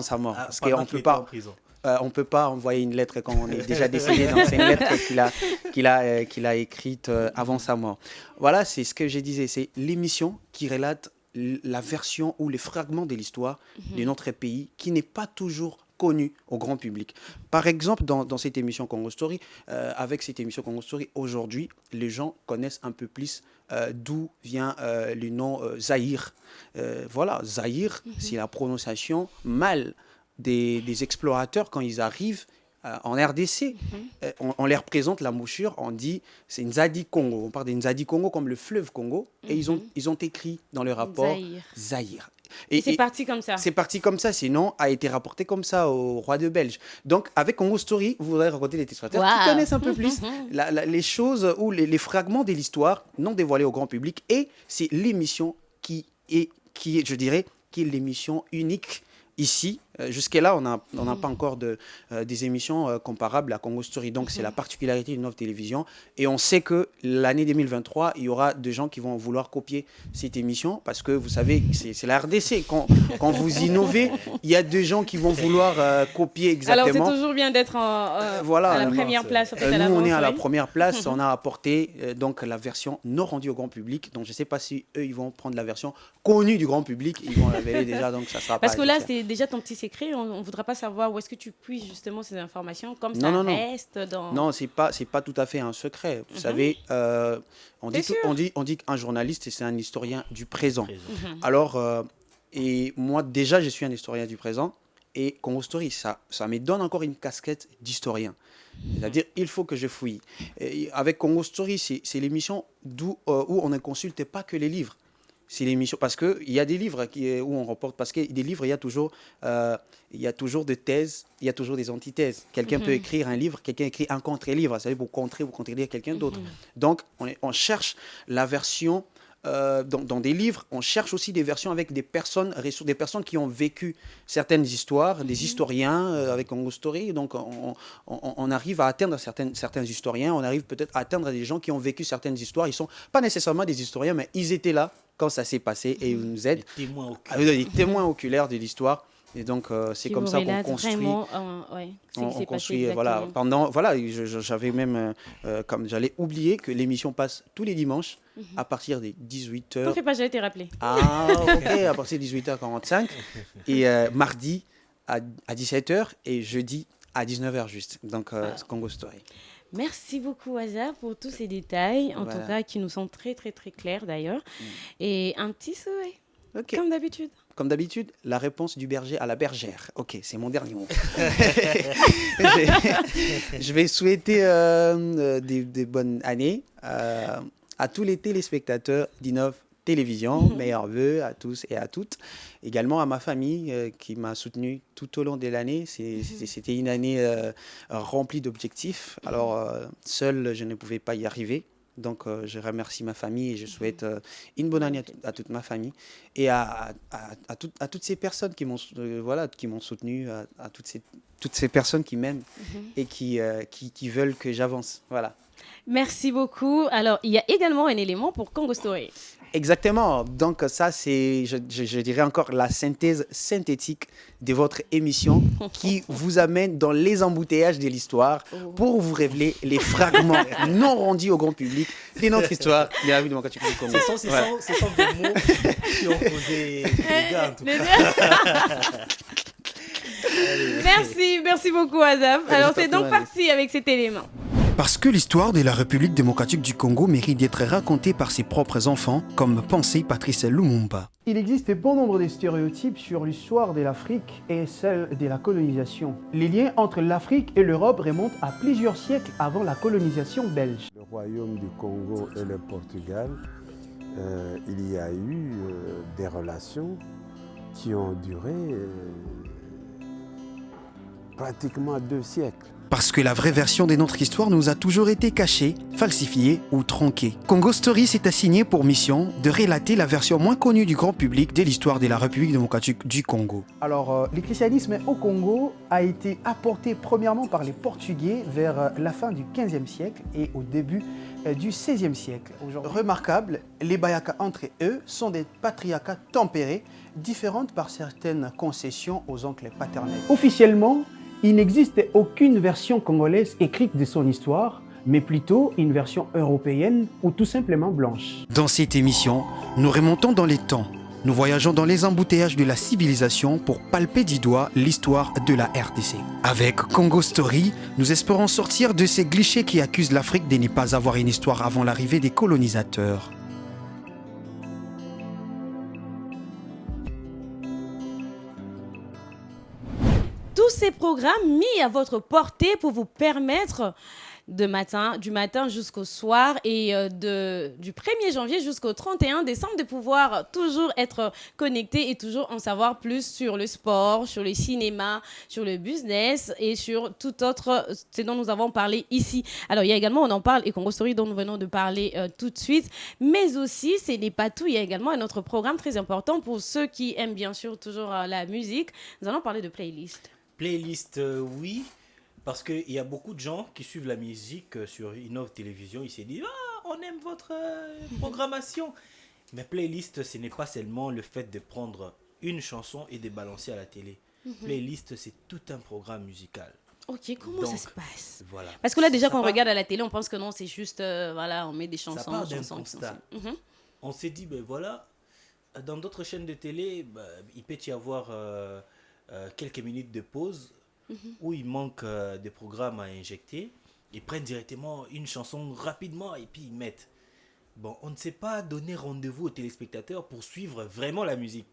S20: sa mort. Parce qu'on ne peut pas... on ne peut pas envoyer une lettre quand on est déjà décédé. Donc c'est une lettre qu'il a écrite avant sa mort. Voilà, c'est ce que je disais. C'est l'émission qui relate la version ou les fragments de l'histoire de notre pays qui n'est pas toujours connu au grand public. Par exemple, dans cette émission Congo Story, avec cette émission Congo Story, aujourd'hui, les gens connaissent un peu plus d'où vient le nom Zaïre. Voilà, Zaïre, c'est la prononciation mâle des explorateurs quand ils arrivent en RDC. On les représente la mouchure, on dit c'est Nzadi Congo. On parle de Nzadi Congo comme le fleuve Congo et ils ont écrit dans le rapport Zaïre.
S1: Et c'est parti comme ça.
S20: C'est parti comme ça, sinon a été rapporté comme ça au roi de Belge. Donc avec Congo Story, vous voudrez raconter les téléspectateurs qui connaissent un peu plus les choses ou les fragments de l'histoire non dévoilés au grand public. Et c'est l'émission qui est, je dirais, qui est l'émission unique ici. Jusque-là, on n'a pas encore des émissions comparables à Congo Story. Donc, c'est la particularité d'une Innov Télévision. Et on sait que l'année 2023, il y aura des gens qui vont vouloir copier cette émission parce que, vous savez, c'est la RDC. Quand vous innovez, il y a des gens qui vont vouloir copier exactement.
S1: Alors, c'est toujours bien d'être à la première place. En fait,
S20: nous, on est à la première place. On a apporté donc la version non rendue au grand public. Donc, je ne sais pas si eux, ils vont prendre la version connue du grand public. Ils vont la verrer déjà. Donc, ça sera
S1: parce que là, c'est déjà ton petit secret, on ne voudra pas savoir où est-ce que tu puises justement ces informations, comme ça reste dans...
S20: Non, c'est pas tout à fait un secret. Vous savez, on dit qu'un journaliste, c'est un historien du présent. Alors, et moi, déjà, je suis un historien du présent, et Congo Story, ça me donne encore une casquette d'historien. C'est-à-dire, il faut que je fouille. Et avec Congo Story, c'est l'émission où on ne consulte pas que les livres. C'est l'émission parce que il y a des livres où on reporte parce que des livres il y a toujours des thèses, il y a toujours des antithèses. Quelqu'un peut écrire un livre, quelqu'un écrit un contre-livre, ça veut dire pour contrer ou contredire quelqu'un d'autre. Donc on cherche la version dans des livres, on cherche aussi des versions avec des personnes qui ont vécu certaines histoires, des historiens avec Congo Story. Donc on arrive à atteindre certains historiens, on arrive peut-être à atteindre des gens qui ont vécu certaines histoires. Ils sont pas nécessairement des historiens, mais ils étaient là quand ça s'est passé et ils nous aident. Des témoins oculaires de l'histoire. Et donc c'est comme ça qu'on construit. On construit voilà. J'avais même comme j'allais oublier que l'émission passe tous les dimanches à partir des 18h.
S1: T'en fais pas, j'ai été rappelé.
S20: Ah ok, à partir de 18h45 et mardi à 17h et jeudi à 19h juste. Donc Congo Story.
S1: Merci beaucoup, Azar, pour tous ces détails, en tout cas, qui nous sont très, très, très clairs d'ailleurs. Et un petit souhait, comme d'habitude.
S20: Comme d'habitude, la réponse du berger à la bergère. Ok, c'est mon dernier mot. Je vais souhaiter des bonnes années à tous les téléspectateurs d'Innov Télévision. Meilleurs vœux à tous et à toutes. Également à ma famille qui m'a soutenu tout au long de l'année. C'était une année remplie d'objectifs. Alors, seul, je ne pouvais pas y arriver. Donc, je remercie ma famille et je souhaite une bonne année à toute ma famille et à toutes ces personnes qui m'ont soutenu, à toutes ces personnes qui m'aiment et qui veulent que j'avance. Voilà.
S1: Merci beaucoup. Alors, il y a également un élément pour Congo Story.
S20: Exactement. Donc, ça, c'est, je dirais encore, la synthèse synthétique de votre émission qui vous amène dans les embouteillages de l'histoire pour vous révéler les fragments non rendus au grand public de notre histoire de la vie démocratique du Congo.
S2: Ce sont des mots qui ont posé les gars, en tout cas.
S1: Merci beaucoup, Azaf. Alors, c'est donc parti avec cet élément.
S3: Parce que l'histoire de la République démocratique du Congo mérite d'être racontée par ses propres enfants, comme pensait Patrice Lumumba.
S7: Il existe bon nombre de stéréotypes sur l'histoire de l'Afrique et celle de la colonisation. Les liens entre l'Afrique et l'Europe remontent à plusieurs siècles avant la colonisation belge.
S21: Le royaume du Congo et le Portugal, il y a eu des relations qui ont duré pratiquement 2 siècles.
S3: Parce que la vraie version de notre histoire nous a toujours été cachée, falsifiée ou tronquée. Congo Story s'est assigné pour mission de relater la version moins connue du grand public de l'histoire de la République démocratique du Congo.
S7: Alors, le christianisme au Congo a été apporté premièrement par les Portugais vers la fin du XVe siècle et au début du XVIe siècle. Remarquable, les Bayaka entre eux sont des patriarcats tempérés, différentes par certaines concessions aux oncles paternels. Officiellement, il n'existe aucune version congolaise écrite de son histoire, mais plutôt une version européenne ou tout simplement blanche.
S3: Dans cette émission, nous remontons dans les temps. Nous voyageons dans les embouteillages de la civilisation pour palper du doigt l'histoire de la RDC. Avec Congo Story, nous espérons sortir de ces clichés qui accusent l'Afrique de ne pas avoir une histoire avant l'arrivée des colonisateurs.
S1: Tous ces programmes mis à votre portée pour vous permettre du matin jusqu'au soir et du 1er janvier jusqu'au 31 décembre de pouvoir toujours être connecté et toujours en savoir plus sur le sport, sur le cinéma, sur le business et sur tout autre, ce dont nous avons parlé ici. Alors il y a également, on en parle, et Congo Story dont nous venons de parler tout de suite, mais aussi ce n'est pas tout, il y a également un autre programme très important pour ceux qui aiment bien sûr toujours la musique. Nous allons parler de playlist.
S2: Playlist, oui, parce qu'il y a beaucoup de gens qui suivent la musique sur Innov Télévision. Ils se disent « on aime votre programmation ». Mais playlist, ce n'est pas seulement le fait de prendre une chanson et de balancer à la télé. Playlist, c'est tout un programme musical.
S1: Ok, comment ça se passe?
S2: Voilà.
S1: Parce que là, déjà, quand on regarde à la télé, on pense que non, c'est juste, on met des chansons.
S2: Ça part d'un constat. On s'est dit, voilà, dans d'autres chaînes de télé, il peut y avoir quelques minutes de pause où il manque des programmes à injecter. Ils prennent directement une chanson rapidement et puis ils mettent. Bon, on ne sait pas donner rendez-vous aux téléspectateurs pour suivre vraiment la musique.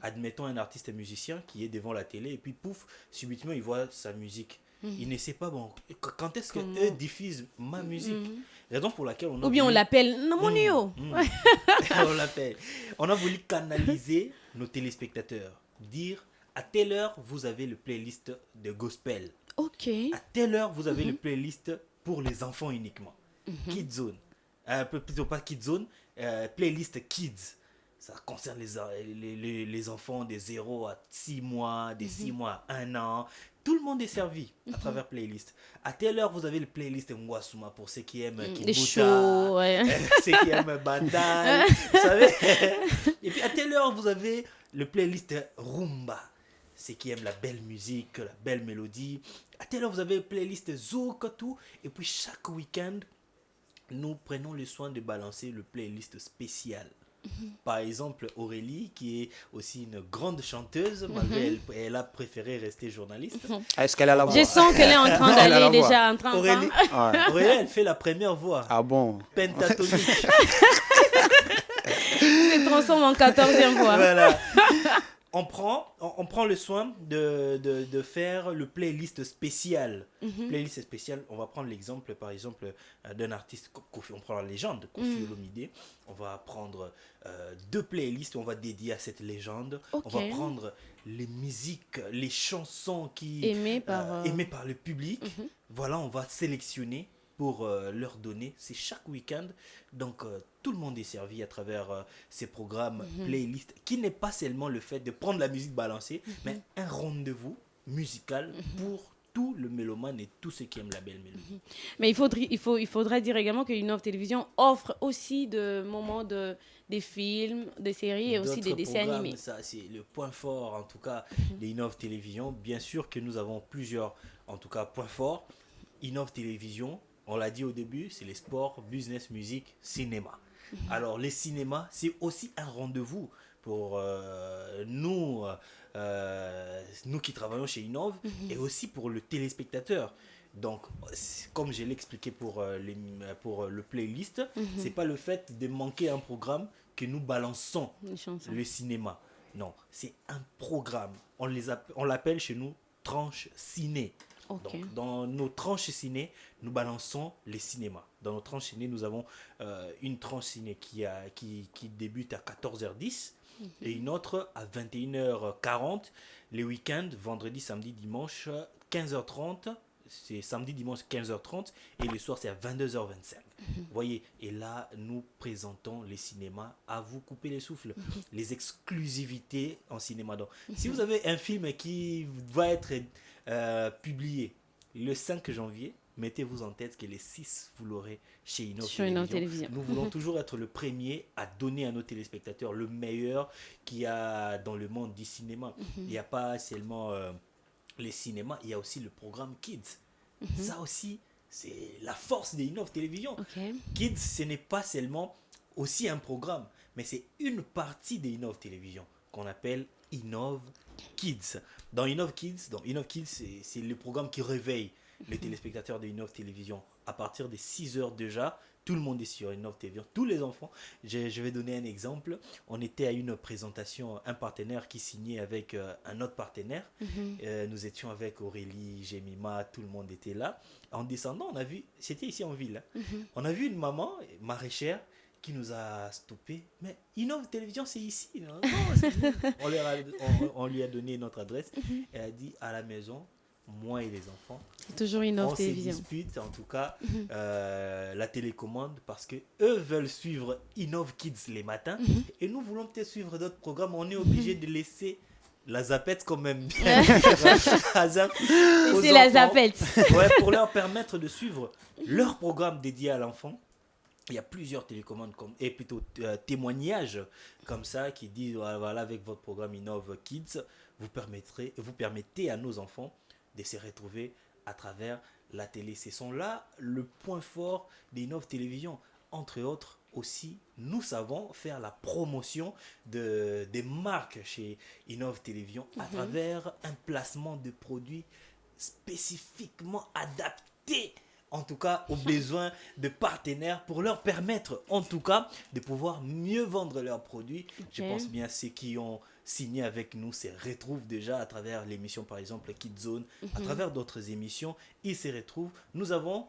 S2: Admettons un artiste et musicien qui est devant la télé et puis pouf, subitement il voit sa musique. Il ne sait pas, quand est-ce qu'eux diffusent ma musique. Raison pour laquelle on a
S1: Ou bien on l'appelle Namonio.
S2: On l'appelle. On a voulu canaliser nos téléspectateurs. Dire, à telle heure, vous avez le playlist de gospel.
S1: Ok.
S2: À telle heure, vous avez le playlist pour les enfants uniquement. Kids Zone. Un peu plutôt pas Kids Zone, playlist Kids. Ça concerne les enfants de 0 à 6 mois, de 6 mois à 1 an. Tout le monde est servi à travers playlist. À telle heure, vous avez le playlist Ngwasuma pour ceux qui aiment Kibuta, ceux qui aiment Bandai, vous savez. Et puis à telle heure, vous avez le playlist Rumba, ceux qui aiment la belle musique, la belle mélodie. À telle heure, vous avez le playlist Zoukatu. Et puis chaque week-end, nous prenons le soin de balancer le playlist spécial. Par exemple, Aurélie, qui est aussi une grande chanteuse, malgré elle a préféré rester journaliste.
S20: Est-ce qu'elle a la voix?
S1: Je sens qu'elle est en train d'aller déjà en train.
S2: Aurélie, elle fait la première voix.
S20: Ah bon?
S2: Pentatonique.
S1: Se transforme en 14e voix.
S2: Voilà. On prend le soin de faire le playlist spécial. Playlist spécial, on va prendre l'exemple, par exemple, d'un artiste, on prend la légende, Koffi Olomide. On va prendre 2 playlists, on va dédier à cette légende. On va prendre les musiques, les chansons qui aimées par le public. Voilà, on va sélectionner pour leur donner, c'est chaque week-end. Donc, tout le monde est servi à travers ces programmes, playlists, qui n'est pas seulement le fait de prendre la musique balancée, mais un rendez-vous musical pour tout le mélomane et tous ceux qui aiment la belle mélodie.
S1: Mais il faudrait dire également que Innov Télévision offre aussi de moments des films, des séries et aussi des dessins animés.
S2: Ça, c'est le point fort, en tout cas, de Innov Télévision. Bien sûr que nous avons plusieurs, en tout cas, points forts. Innov Télévision, on l'a dit au début, c'est les sports, business, musique, cinéma. Alors, les cinémas, c'est aussi un rendez-vous pour nous qui travaillons chez Innov et aussi pour le téléspectateur. Donc, comme je l'ai expliqué pour le playlist, c'est pas le fait de manquer un programme que nous balançons le cinéma. Non, c'est un programme. On l'appelle chez nous tranche ciné. Okay. Donc, dans nos tranches ciné, nous balançons les cinémas. Dans nos tranches ciné, nous avons une tranche ciné qui débute à 14h10 et une autre à 21h40. Les week-ends, vendredi, samedi, dimanche, 15h30. C'est samedi, dimanche, 15h30. Et le soir, c'est à 22h25. Vous voyez, et là, nous présentons les cinémas à vous couper les souffles. Les exclusivités en cinéma. Donc, si vous avez un film qui va être publié le 5 janvier, mettez-vous en tête que les 6, vous l'aurez chez Innov Télévision. Nous voulons toujours être le premier à donner à nos téléspectateurs le meilleur qu'il y a dans le monde du cinéma. Il n'y a pas seulement les cinémas, il y a aussi le programme Kids. Ça aussi, c'est la force de Innov Télévision. Kids, ce n'est pas seulement aussi un programme, mais c'est une partie de Innov Télévision qu'on appelle Innov Kids. Dans Innov Kids, c'est le programme qui réveille les téléspectateurs de Innov Télévision. À partir de 6h déjà, tout le monde est sur Innov Télévision, tous les enfants. Je vais donner un exemple. On était à une présentation, un partenaire qui signait avec un autre partenaire. Nous étions avec Aurélie, Jemima, tout le monde était là. En descendant, on a vu, c'était ici en ville, on a vu une maman maraîchère qui nous a stoppé. Mais Innov Télévision, c'est ici. Non, on lui a donné notre adresse. Elle a dit à la maison, moi et les enfants,
S1: c'est toujours Innov Télévision.
S2: On se dispute, en tout cas, la télécommande, parce que eux veulent suivre Innov Kids les matins, et nous voulons peut-être suivre d'autres programmes. On est obligé de laisser la zapette quand même bien.
S1: C'est la zapette.
S2: Ouais, pour leur permettre de suivre leur programme dédié à l'enfant. Il y a plusieurs télécommandes et plutôt témoignages comme ça qui disent voilà, avec votre programme Innov Kids, vous permettez à nos enfants de se retrouver à travers la télé. Ce sont là le point fort d'Innov Télévision. Entre autres, aussi, nous savons faire la promotion des marques chez Innov Télévision à travers un placement de produits spécifiquement adaptés, en tout cas aux besoins de partenaires, pour leur permettre en tout cas de pouvoir mieux vendre leurs produits. Je pense bien ceux qui ont signé avec nous se retrouvent déjà à travers l'émission par exemple Kid Zone, à travers d'autres émissions, ils se retrouvent. Nous avons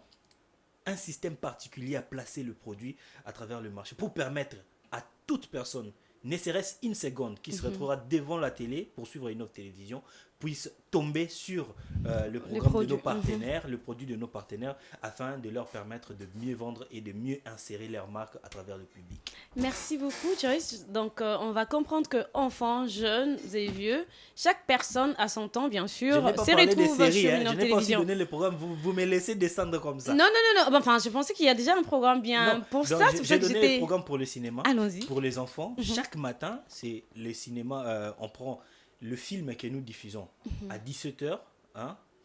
S2: un système particulier à placer le produit à travers le marché pour permettre à toute personne, ne serait-ce une seconde, qui se retrouvera devant la télé pour suivre Innov Télévision, puisse tomber sur le programme de nos partenaires, le produit de nos partenaires, afin de leur permettre de mieux vendre et de mieux insérer leur marque à travers le public.
S1: Merci beaucoup, Joyce. Donc, on va comprendre que enfants, jeunes et vieux, chaque personne a son temps, bien sûr, se retrouve sur Innov Télévision.
S2: Je n'ai pas aussi donné le programme, vous me laissez descendre comme ça.
S1: Non. Enfin, je pensais qu'il y a déjà un programme bien pour ça.
S2: J'ai donné le programme pour le cinéma.
S1: Allons-y.
S2: Pour les enfants, chaque matin, c'est le cinéma, on prend le film que nous diffusons à 17h,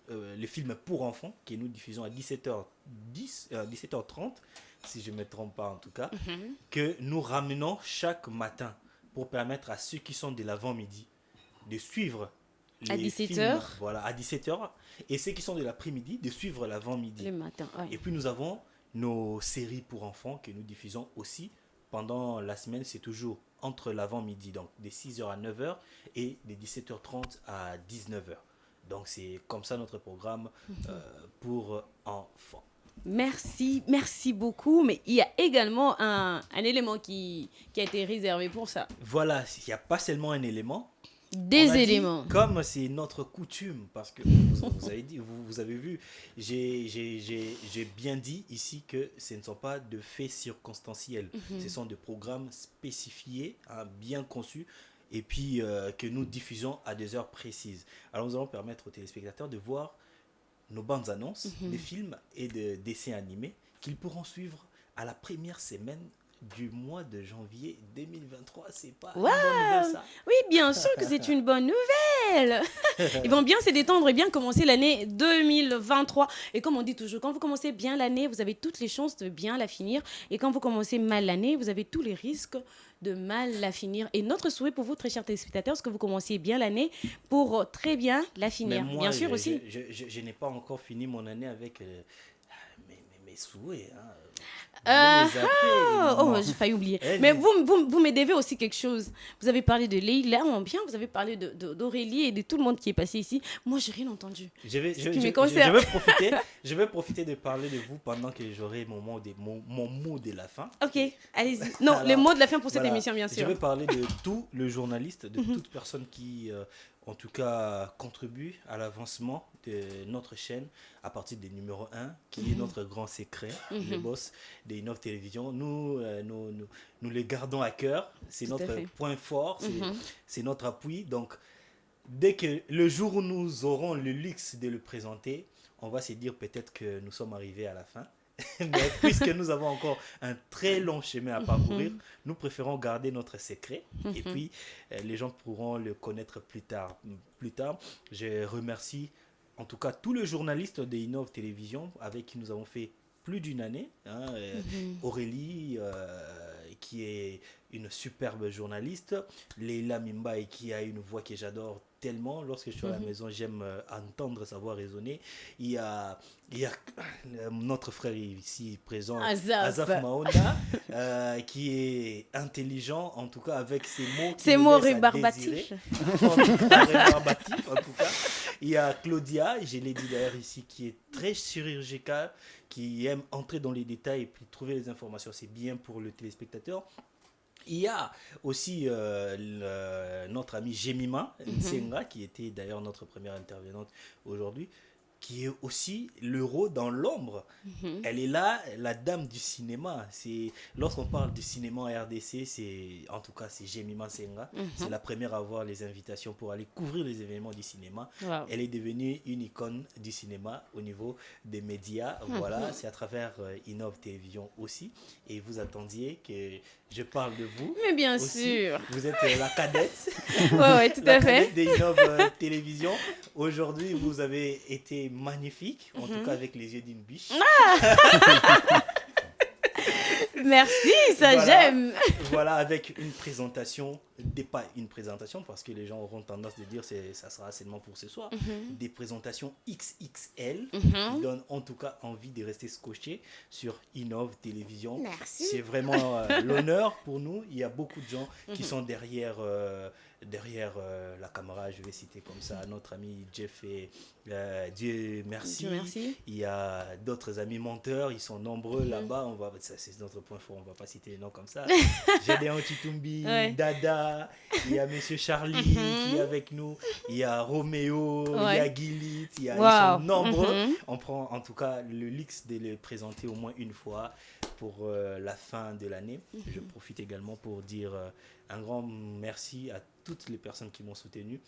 S2: le film pour enfants que nous diffusons à 17h30, si je ne me trompe pas en tout cas, que nous ramenons chaque matin pour permettre à ceux qui sont de l'avant-midi de suivre les
S1: à 17h.
S2: Films, voilà, à 17h, et ceux qui sont de l'après-midi de suivre l'avant-midi.
S1: Le matin, ouais.
S2: Et puis nous avons nos séries pour enfants que nous diffusons aussi pendant la semaine, c'est toujours entre l'avant-midi, donc de 6h à 9h et de 17h30 à 19h. Donc c'est comme ça notre programme pour enfants.
S1: Merci beaucoup. Mais il y a également un élément qui a été réservé pour ça.
S2: Voilà, il n'y a pas seulement un élément,
S1: des éléments.
S2: Comme c'est notre coutume, parce que vous avez vu, j'ai bien dit ici que ce ne sont pas de faits circonstanciels. Ce sont des programmes spécifiés, bien conçus, et puis que nous diffusons à des heures précises. Alors nous allons permettre aux téléspectateurs de voir nos bandes annonces, des films et des dessins animés qu'ils pourront suivre à la première semaine du mois de janvier 2023. C'est pas une bonne nouvelle, ça?
S1: Oui, bien sûr que c'est une bonne nouvelle. Ils vont bien se détendre et bien commencer l'année 2023. Et comme on dit toujours, quand vous commencez bien l'année, vous avez toutes les chances de bien la finir. Et quand vous commencez mal l'année, vous avez tous les risques de mal la finir. Et notre souhait pour vous, très chers téléspectateurs, c'est que vous commenciez bien l'année pour très bien la finir.
S2: Mais moi,
S1: bien sûr aussi.
S2: Je n'ai pas encore fini mon année avec mes souhaits.
S1: J'ai failli oublier. Mais vous me devez aussi quelque chose. Vous avez parlé de Leïla, vous avez parlé d'Aurélie et de tout le monde qui est passé ici. Moi, j'ai rien entendu.
S2: Je vais profiter de parler de vous pendant que j'aurai mon mot de la fin.
S1: Ok, allez-y. Non, alors, le mot de la fin pour cette émission, bien sûr.
S2: Je vais parler de tout le journaliste, de toute personne qui... en tout cas, contribue à l'avancement de notre chaîne à partir des numéros 1, qui est notre grand secret, le boss de Innov Télévision. Nous les gardons à cœur. C'est notre point fort, c'est notre appui. Donc, dès que le jour où nous aurons le luxe de le présenter, on va se dire peut-être que nous sommes arrivés à la fin. Mais puisque nous avons encore un très long chemin à parcourir, nous préférons garder notre secret et puis les gens pourront le connaître plus tard. Je remercie en tout cas tous les journalistes de Innov Télévision avec qui nous avons fait plus d'une année. Aurélie, qui est une superbe journaliste, Leïla Mimbaye, qui a une voix que j'adore tellement. Lorsque je suis à la maison, j'aime entendre sa voix résonner. Il y a notre frère ici présent, Azaf Maonda, qui est intelligent, en tout cas avec ses mots.
S1: Ses mots rébarbatifs.
S2: En tout cas. Il y a Claudia, je l'ai dit d'ailleurs ici, qui est très chirurgicale, qui aime entrer dans les détails et puis trouver les informations. C'est bien pour le téléspectateur. Il y a aussi notre amie Jemima Nsenga, qui était d'ailleurs notre première intervenante aujourd'hui, qui est aussi l'euro dans l'ombre. Elle est là, la dame du cinéma. Lorsqu'on parle du cinéma en RDC, en tout cas c'est Jemima Nsenga. C'est la première à avoir les invitations pour aller couvrir les événements du cinéma. Wow. Elle est devenue une icône du cinéma au niveau des médias. Voilà, c'est à travers Innov Télévision aussi. Et vous attendiez que je parle de vous.
S1: Mais bien
S2: aussi. Sûr. Vous êtes la cadette.
S1: Ouais, tout à fait.
S2: De Innov Télévision. Aujourd'hui, vous avez été magnifique, en tout cas avec les yeux d'une biche.
S1: Merci, ça j'aime.
S2: Voilà, avec une présentation, pas une présentation parce que les gens auront tendance de dire ça sera seulement pour ce soir, des présentations XXL qui donnent en tout cas envie de rester scotché sur Innov Télévision.
S1: Merci.
S2: C'est vraiment l'honneur pour nous. Il y a beaucoup de gens qui sont derrière la caméra, je vais citer comme ça notre ami Jeff et Dieu merci.
S1: Dieu merci.
S2: Il y a d'autres amis monteurs, ils sont nombreux là-bas. C'est notre point fort, on ne va pas citer les noms comme ça. Gédéon Chitumbi, Dada, il y a Monsieur Charlie qui est avec nous, il y a Roméo, il y a Gilit, ils sont nombreux. On prend en tout cas le luxe de les présenter au moins une fois pour la fin de l'année. Je profite également pour dire un grand merci à toutes les personnes qui m'ont soutenu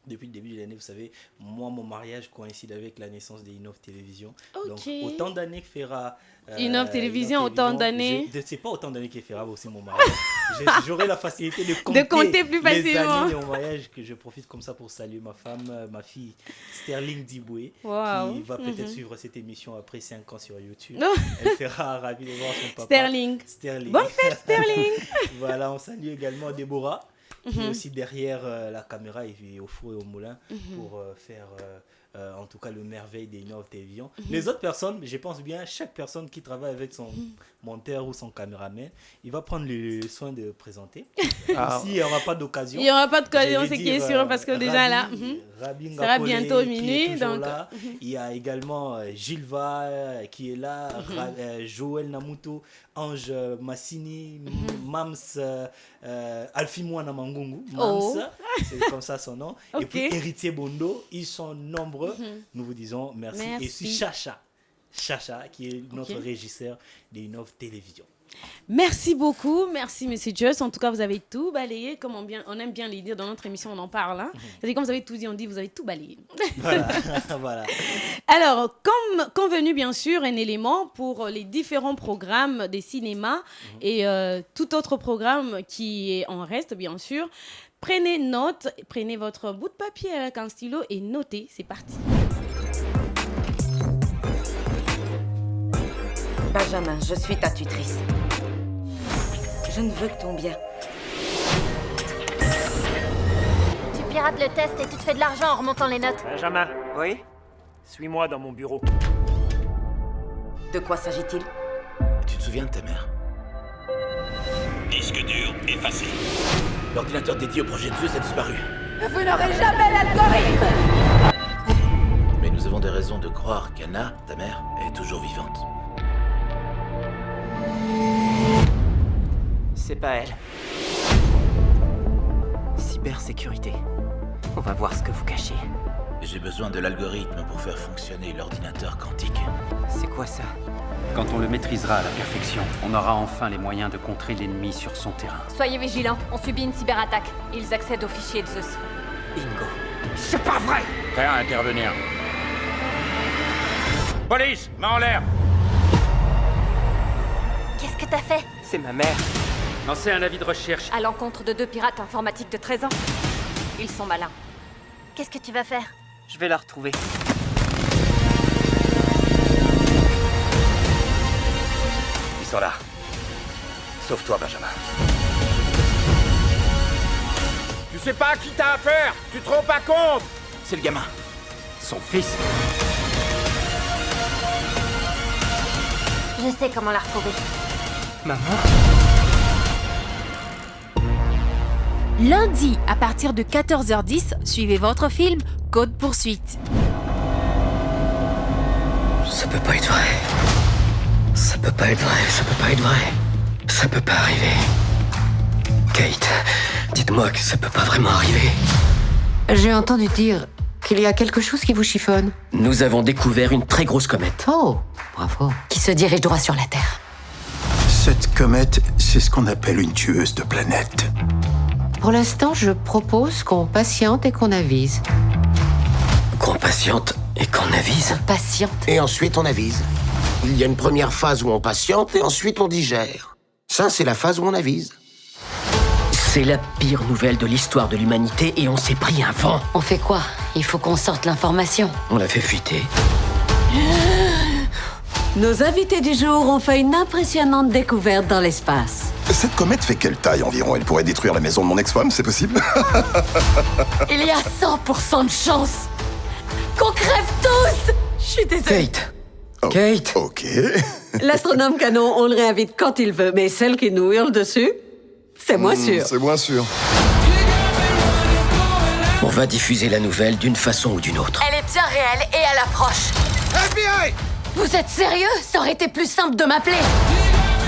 S2: depuis le début de l'année. Vous savez, moi, mon mariage coïncide avec la naissance de Innov Télévision. Donc, autant d'années que fera
S1: Innov Télévision, autant d'années.
S2: C'est pas autant d'années que fera aussi mon mariage. J'aurai la facilité de compter
S1: plus facilement
S2: les années de mon mariage, que je profite comme ça pour saluer ma femme, ma fille Sterling Diboué, qui va peut-être suivre cette émission après 5 ans sur YouTube. Elle sera ravie de voir son papa.
S1: Sterling.
S2: Bonne
S1: fête, Sterling.
S2: Voilà, on salue également Déborah, qui est aussi derrière la caméra et au four et au moulin pour faire en tout cas le merveille des Innov Télévision. Les autres personnes, je pense bien, chaque personne qui travaille avec son monteur ou son caméraman, il va prendre le soin de présenter. S'il n'y aura pas d'occasion.
S1: Il n'y aura pas d'occasion, c'est qui est sûr, parce que déjà là,
S2: Rabi
S1: ça sera bientôt minuit.
S2: Donc, là. Il y a également Gilva qui est là, Joël Namuto, Ange Massini, Mams, Alfie Mouana Mangungu, Mams, c'est comme ça son nom. Et puis Héritier Bondo, ils sont nombreux. Nous vous disons merci. Et puis Chacha, qui est notre régisseur des Innov Télévision.
S1: Merci beaucoup, merci Monsieur Just. En tout cas, vous avez tout balayé, comme on aime bien les dire dans notre émission, on en parle. Hein. C'est comme vous avez tout dit, on dit vous avez tout balayé.
S2: Voilà.
S1: Alors, comme convenu, bien sûr, un élément pour les différents programmes des cinémas et tout autre programme qui est en reste, bien sûr. Prenez note, prenez votre bout de papier avec un stylo et notez. C'est parti.
S4: Benjamin, je suis ta tutrice. Je ne veux que ton bien.
S22: Tu pirates le test et tu te fais de l'argent en remontant les notes.
S23: Benjamin. Oui? Suis-moi dans mon bureau.
S4: De quoi s'agit-il?
S17: Tu te souviens de ta mère?
S24: Disque dur effacé.
S17: L'ordinateur dédié au projet de Zeus a disparu.
S4: Vous n'aurez jamais l'algorithme!
S17: Mais nous avons des raisons de croire qu'Anna, ta mère, est toujours vivante.
S23: C'est pas elle. Cybersécurité. On va voir ce que vous cachez.
S17: J'ai besoin de l'algorithme pour faire fonctionner l'ordinateur quantique.
S23: C'est quoi ça?
S25: Quand on le maîtrisera à la perfection, on aura enfin les moyens de contrer l'ennemi sur son terrain.
S22: Soyez vigilants, on subit une cyberattaque. Ils accèdent aux fichiers de Zeus.
S23: Bingo.
S24: C'est pas vrai!
S25: Prêt à intervenir.
S24: Police, main en l'air!
S22: Qu'est-ce que t'as fait?
S23: C'est ma mère.
S25: Lancez un avis de recherche.
S22: À l'encontre de 2 pirates informatiques de 13 ans. Ils sont malins. Qu'est-ce que tu vas faire?
S23: Je vais la retrouver.
S24: Ils sont là. Sauve-toi, Benjamin. Tu sais pas à qui t'as affaire! Tu te rends pas compte!
S17: C'est le gamin. Son fils.
S22: Je sais comment la retrouver.
S23: Maman?
S5: Lundi, à partir de 14h10, suivez votre film Code Poursuite.
S23: Ça peut pas être vrai. Ça peut pas être vrai, ça peut pas être vrai. Ça peut pas arriver. Kate, dites-moi que ça peut pas vraiment arriver.
S4: J'ai entendu dire qu'il y a quelque chose qui vous chiffonne.
S23: Nous avons découvert une très grosse comète.
S4: Oh, bravo. Qui se dirige droit sur la Terre.
S26: Cette comète, c'est ce qu'on appelle une tueuse de planètes.
S4: Pour l'instant, je propose qu'on patiente et qu'on avise.
S23: Qu'on patiente et qu'on avise?
S4: Patiente.
S24: Et ensuite, on avise. Il y a une première phase où on patiente et ensuite on digère. Ça, c'est la phase où on avise.
S23: C'est la pire nouvelle de l'histoire de l'humanité et on s'est pris un vent.
S4: On fait quoi? Il faut qu'on sorte l'information.
S23: On l'a fait fuiter.
S4: Nos invités du jour ont fait une impressionnante découverte dans l'espace.
S26: Cette comète fait quelle taille environ? Elle pourrait détruire la maison de mon ex-femme, c'est possible?
S4: Il y a 100% de chance qu'on crève tous. Je suis désolée.
S23: Kate. Kate.
S26: Ok.
S4: L'astronome canon, on le réinvite quand il veut, mais celle qui nous hurle dessus, c'est moins sûr.
S26: C'est moins sûr.
S23: On va diffuser la nouvelle d'une façon ou d'une autre.
S4: Elle est bien réelle et elle approche.
S24: FBI!
S4: Vous êtes sérieux? Ça aurait été plus simple de m'appeler.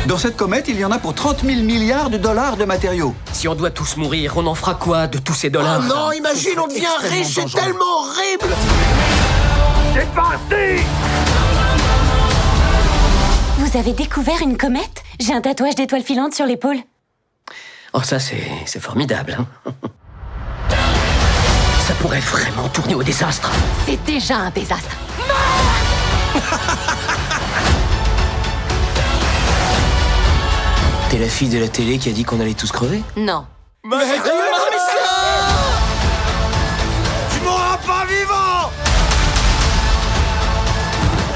S27: Dans cette comète, il y en a pour 30 000 milliards de dollars de matériaux.
S23: Si on doit tous mourir, on en fera quoi de tous ces dollars?
S24: Oh non, imagine, on devient riche, c'est tellement horrible! C'est parti!
S22: Vous avez découvert une comète? J'ai un tatouage d'étoile filante sur l'épaule.
S23: Oh, ça, c'est formidable. Hein. Ça pourrait vraiment tourner au désastre.
S4: C'est déjà un désastre.
S23: T'es la fille de la télé qui a dit qu'on allait tous crever?
S4: Non.
S24: Mais tu mourras pas vivant!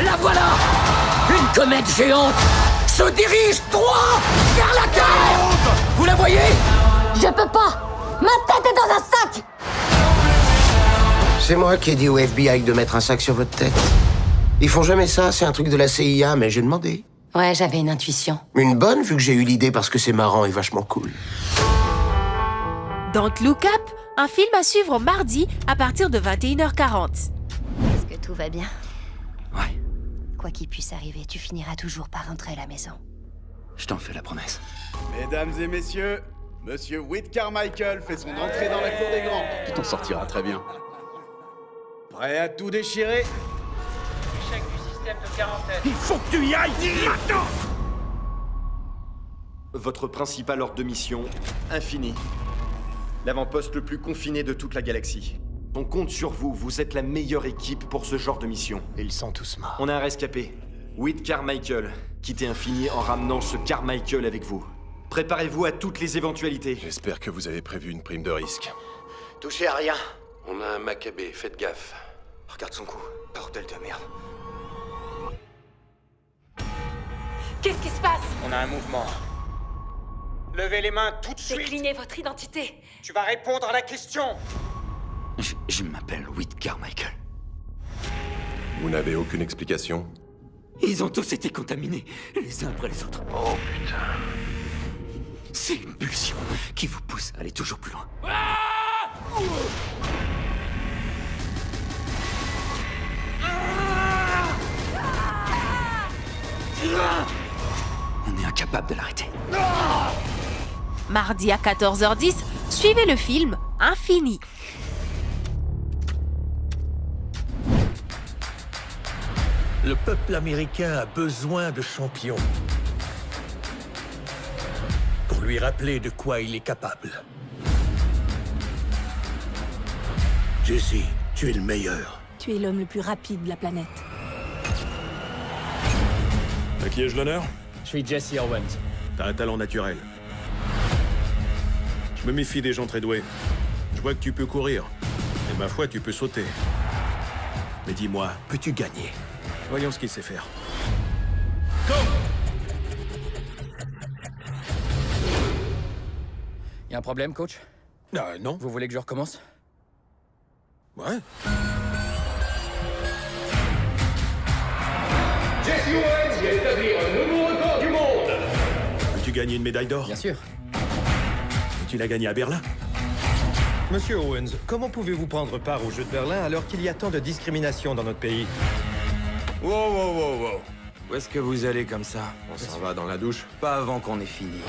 S23: La voilà! Une comète géante se dirige droit vers la Terre! Vous la voyez?
S4: Je peux pas. Ma tête est dans un sac.
S24: C'est moi qui ai dit au FBI de mettre un sac sur votre tête. Ils font jamais ça, c'est un truc de la CIA, mais j'ai demandé.
S4: Ouais, j'avais une intuition.
S24: Une bonne, vu que j'ai eu l'idée parce que c'est marrant et vachement cool.
S6: Don't Look Up, un film à suivre mardi à partir de 21h40.
S22: Est-ce que tout va bien? Ouais. Quoi qu'il puisse arriver, tu finiras toujours par rentrer à la maison.
S23: Je t'en fais la promesse.
S8: Mesdames et messieurs, Monsieur Whit Carmichael fait son entrée dans la cour des grands.
S27: Tu t'en sortiras très bien.
S8: Prêt à tout déchirer?
S9: Échec du système de quarantaine.
S8: Il faut que tu y ailles maintenant!
S10: Votre principal ordre de mission, Infini. L'avant-poste le plus confiné de toute la galaxie. On compte sur vous, vous êtes la meilleure équipe pour ce genre de mission.
S24: Ils sont tous morts.
S10: On a un rescapé, Whit Carmichael. Quittez Infini en ramenant ce Carmichael avec vous. Préparez-vous à toutes les éventualités.
S11: J'espère que vous avez prévu une prime de risque.
S24: Touchez à rien.
S11: On a un Maccabée, faites gaffe.
S24: Regarde son cou. Bordel de merde.
S4: Qu'est-ce qui se passe?
S9: On a un mouvement. Levez les mains tout de suite.
S4: Déclinez votre identité.
S9: Tu vas répondre à la question.
S23: Je m'appelle Whit Carmichael.
S11: Vous n'avez aucune explication?
S23: Ils ont tous été contaminés, les uns après les autres.
S11: Oh putain.
S23: C'est une pulsion qui vous pousse à aller toujours plus loin. On est incapable de l'arrêter.
S6: Mardi à 14h10, suivez le film Infini.
S17: Le peuple américain a besoin de champions. Pour lui rappeler de quoi il est capable. Jesse, tu es le meilleur.
S12: Tu es l'homme le plus rapide de la planète.
S11: À qui ai-je l'honneur?
S18: Je suis Jesse Owens.
S11: T'as un talent naturel. Je me méfie des gens très doués. Je vois que tu peux courir. Et ma foi, tu peux sauter. Mais dis-moi, peux-tu gagner? Voyons ce qu'il sait faire. Go!
S18: Y a un problème, coach?
S11: Non.
S18: Vous voulez que je recommence?
S11: Ouais.
S9: Jesse Owens vient d'établir un nouveau record du monde.
S11: Veux-tu gagner une médaille d'or?
S18: Bien sûr.
S11: Et tu l'as gagnée à Berlin?
S13: Monsieur Owens, comment pouvez-vous prendre part aux Jeux de Berlin alors qu'il y a tant de discrimination dans notre pays?
S23: Wow. Où est-ce que vous allez comme ça?
S11: On s'en va dans la douche.
S23: Pas avant qu'on ait fini.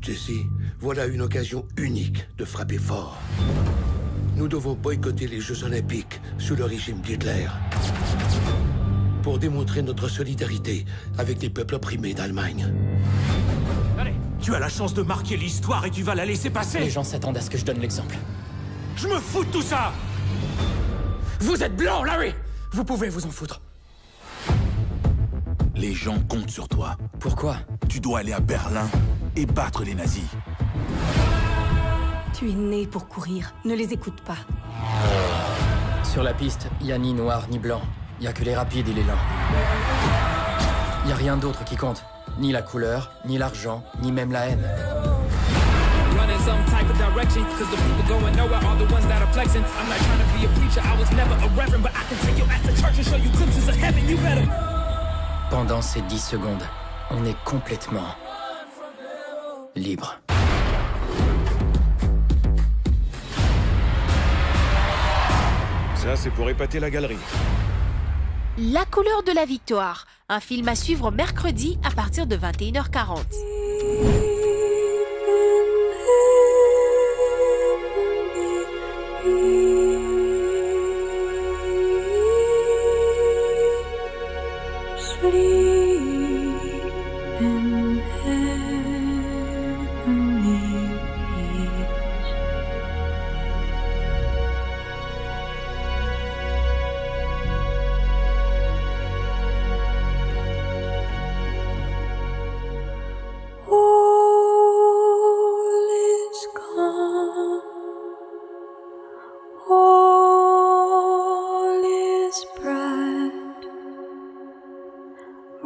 S17: Jesse, voilà une occasion unique de frapper fort. Nous devons boycotter les Jeux Olympiques sous le régime d'Hitler. Pour démontrer notre solidarité avec les peuples opprimés d'Allemagne. Allez, tu as la chance de marquer l'histoire et tu vas la laisser passer.
S18: Les gens s'attendent à ce que je donne l'exemple.
S17: Je me fous de tout ça!
S18: Vous êtes blanc, Larry! Vous pouvez vous en foutre.
S17: Les gens comptent sur toi.
S18: Pourquoi?
S17: Tu dois aller à Berlin et battre les nazis.
S12: Tu es né pour courir. Ne les écoute pas.
S18: Sur la piste, y a ni noir ni blanc. Y a que les rapides et les lents. Y a rien d'autre qui compte. Ni la couleur, ni l'argent, ni même la haine.
S28: Running some type of direction, cause the people going nowhere are the ones that are flexing. I'm not trying to be a preacher, I was never a reverend, but I can take your ass to church and show you glimpses of heaven, you better.
S18: Pendant ces 10 secondes, on est complètement libre.
S11: Ça, c'est pour épater la galerie.
S6: La couleur de la victoire, un film à suivre mercredi à partir de 21h40.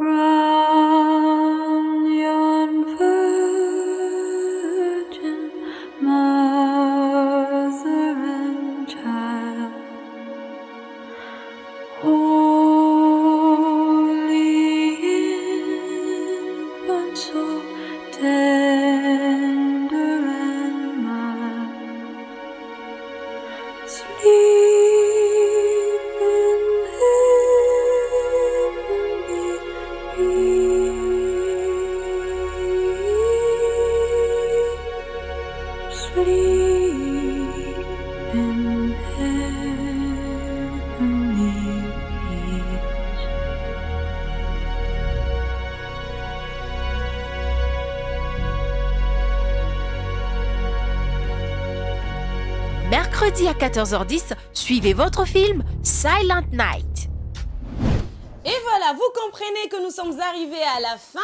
S29: Right.
S6: mercredi à 14h10, suivez votre film Silent Night.
S1: Et voilà, vous comprenez que nous sommes arrivés à la fin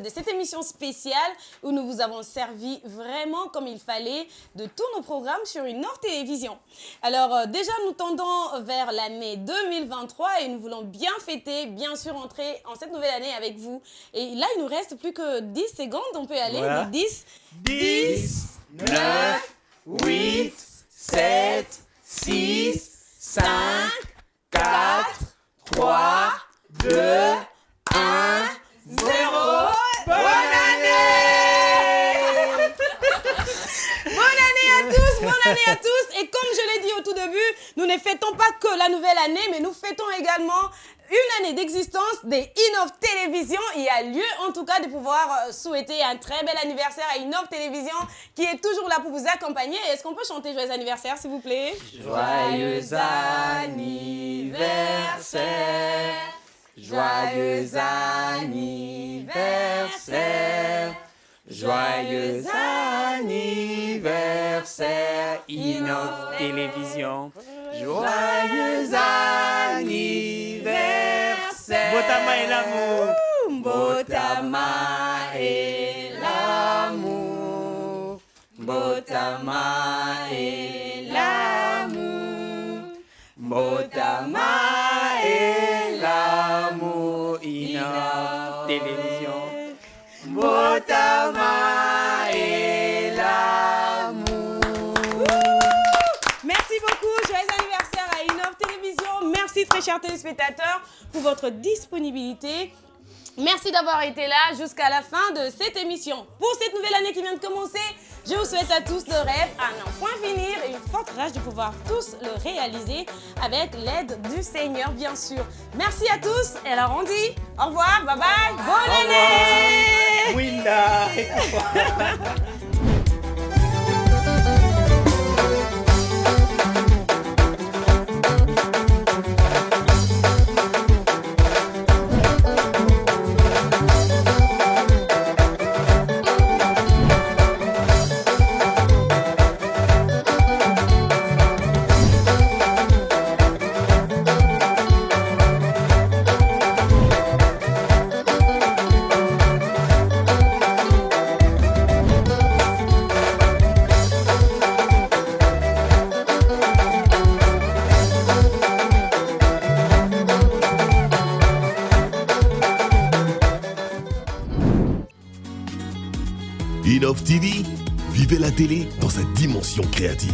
S1: de cette émission spéciale où nous vous avons servi vraiment comme il fallait de tous nos programmes sur Innov Télévision. Alors déjà, nous tendons vers l'année 2023 et nous voulons bien fêter, bien sûr entrer en cette nouvelle année avec vous. Et là, il nous reste plus que 10 secondes, on peut aller.
S2: Voilà.
S1: 10,
S2: 9, 8, 7, 6, 5, 4, 3, 2, 1, 0. Bonne année!
S1: Bonne année à tous. Et comme je l'ai dit au tout début, nous ne fêtons pas que la nouvelle année, mais nous fêtons également une année d'existence des Innov Télévision. Il y a lieu en tout cas de pouvoir souhaiter un très bel anniversaire à Innov Télévision qui est toujours là pour vous accompagner. Est-ce qu'on peut chanter joyeux anniversaire s'il vous plaît?
S2: Joyeux anniversaire, joyeux anniversaire, joyeux anniversaire, Innov Télévision. Joyeux anniversaire. Botama et l'amour. Botama et l'amour. Botama et l'amour. Botama et l'amour. Innov Télévision. Botama et l'amour.
S1: Merci beaucoup, joyeux anniversaire à Innov Télévision. Merci très chers téléspectateurs pour votre disponibilité. Merci d'avoir été là jusqu'à la fin de cette émission. Pour cette nouvelle année qui vient de commencer, je vous souhaite à tous le rêve à n'en point finir et une forte rage de pouvoir tous le réaliser avec l'aide du Seigneur, bien sûr. Merci à tous et alors on dit au revoir, bye bye, bonne année!
S2: Winda.
S3: Innov TV, vivez la télé dans sa dimension créative.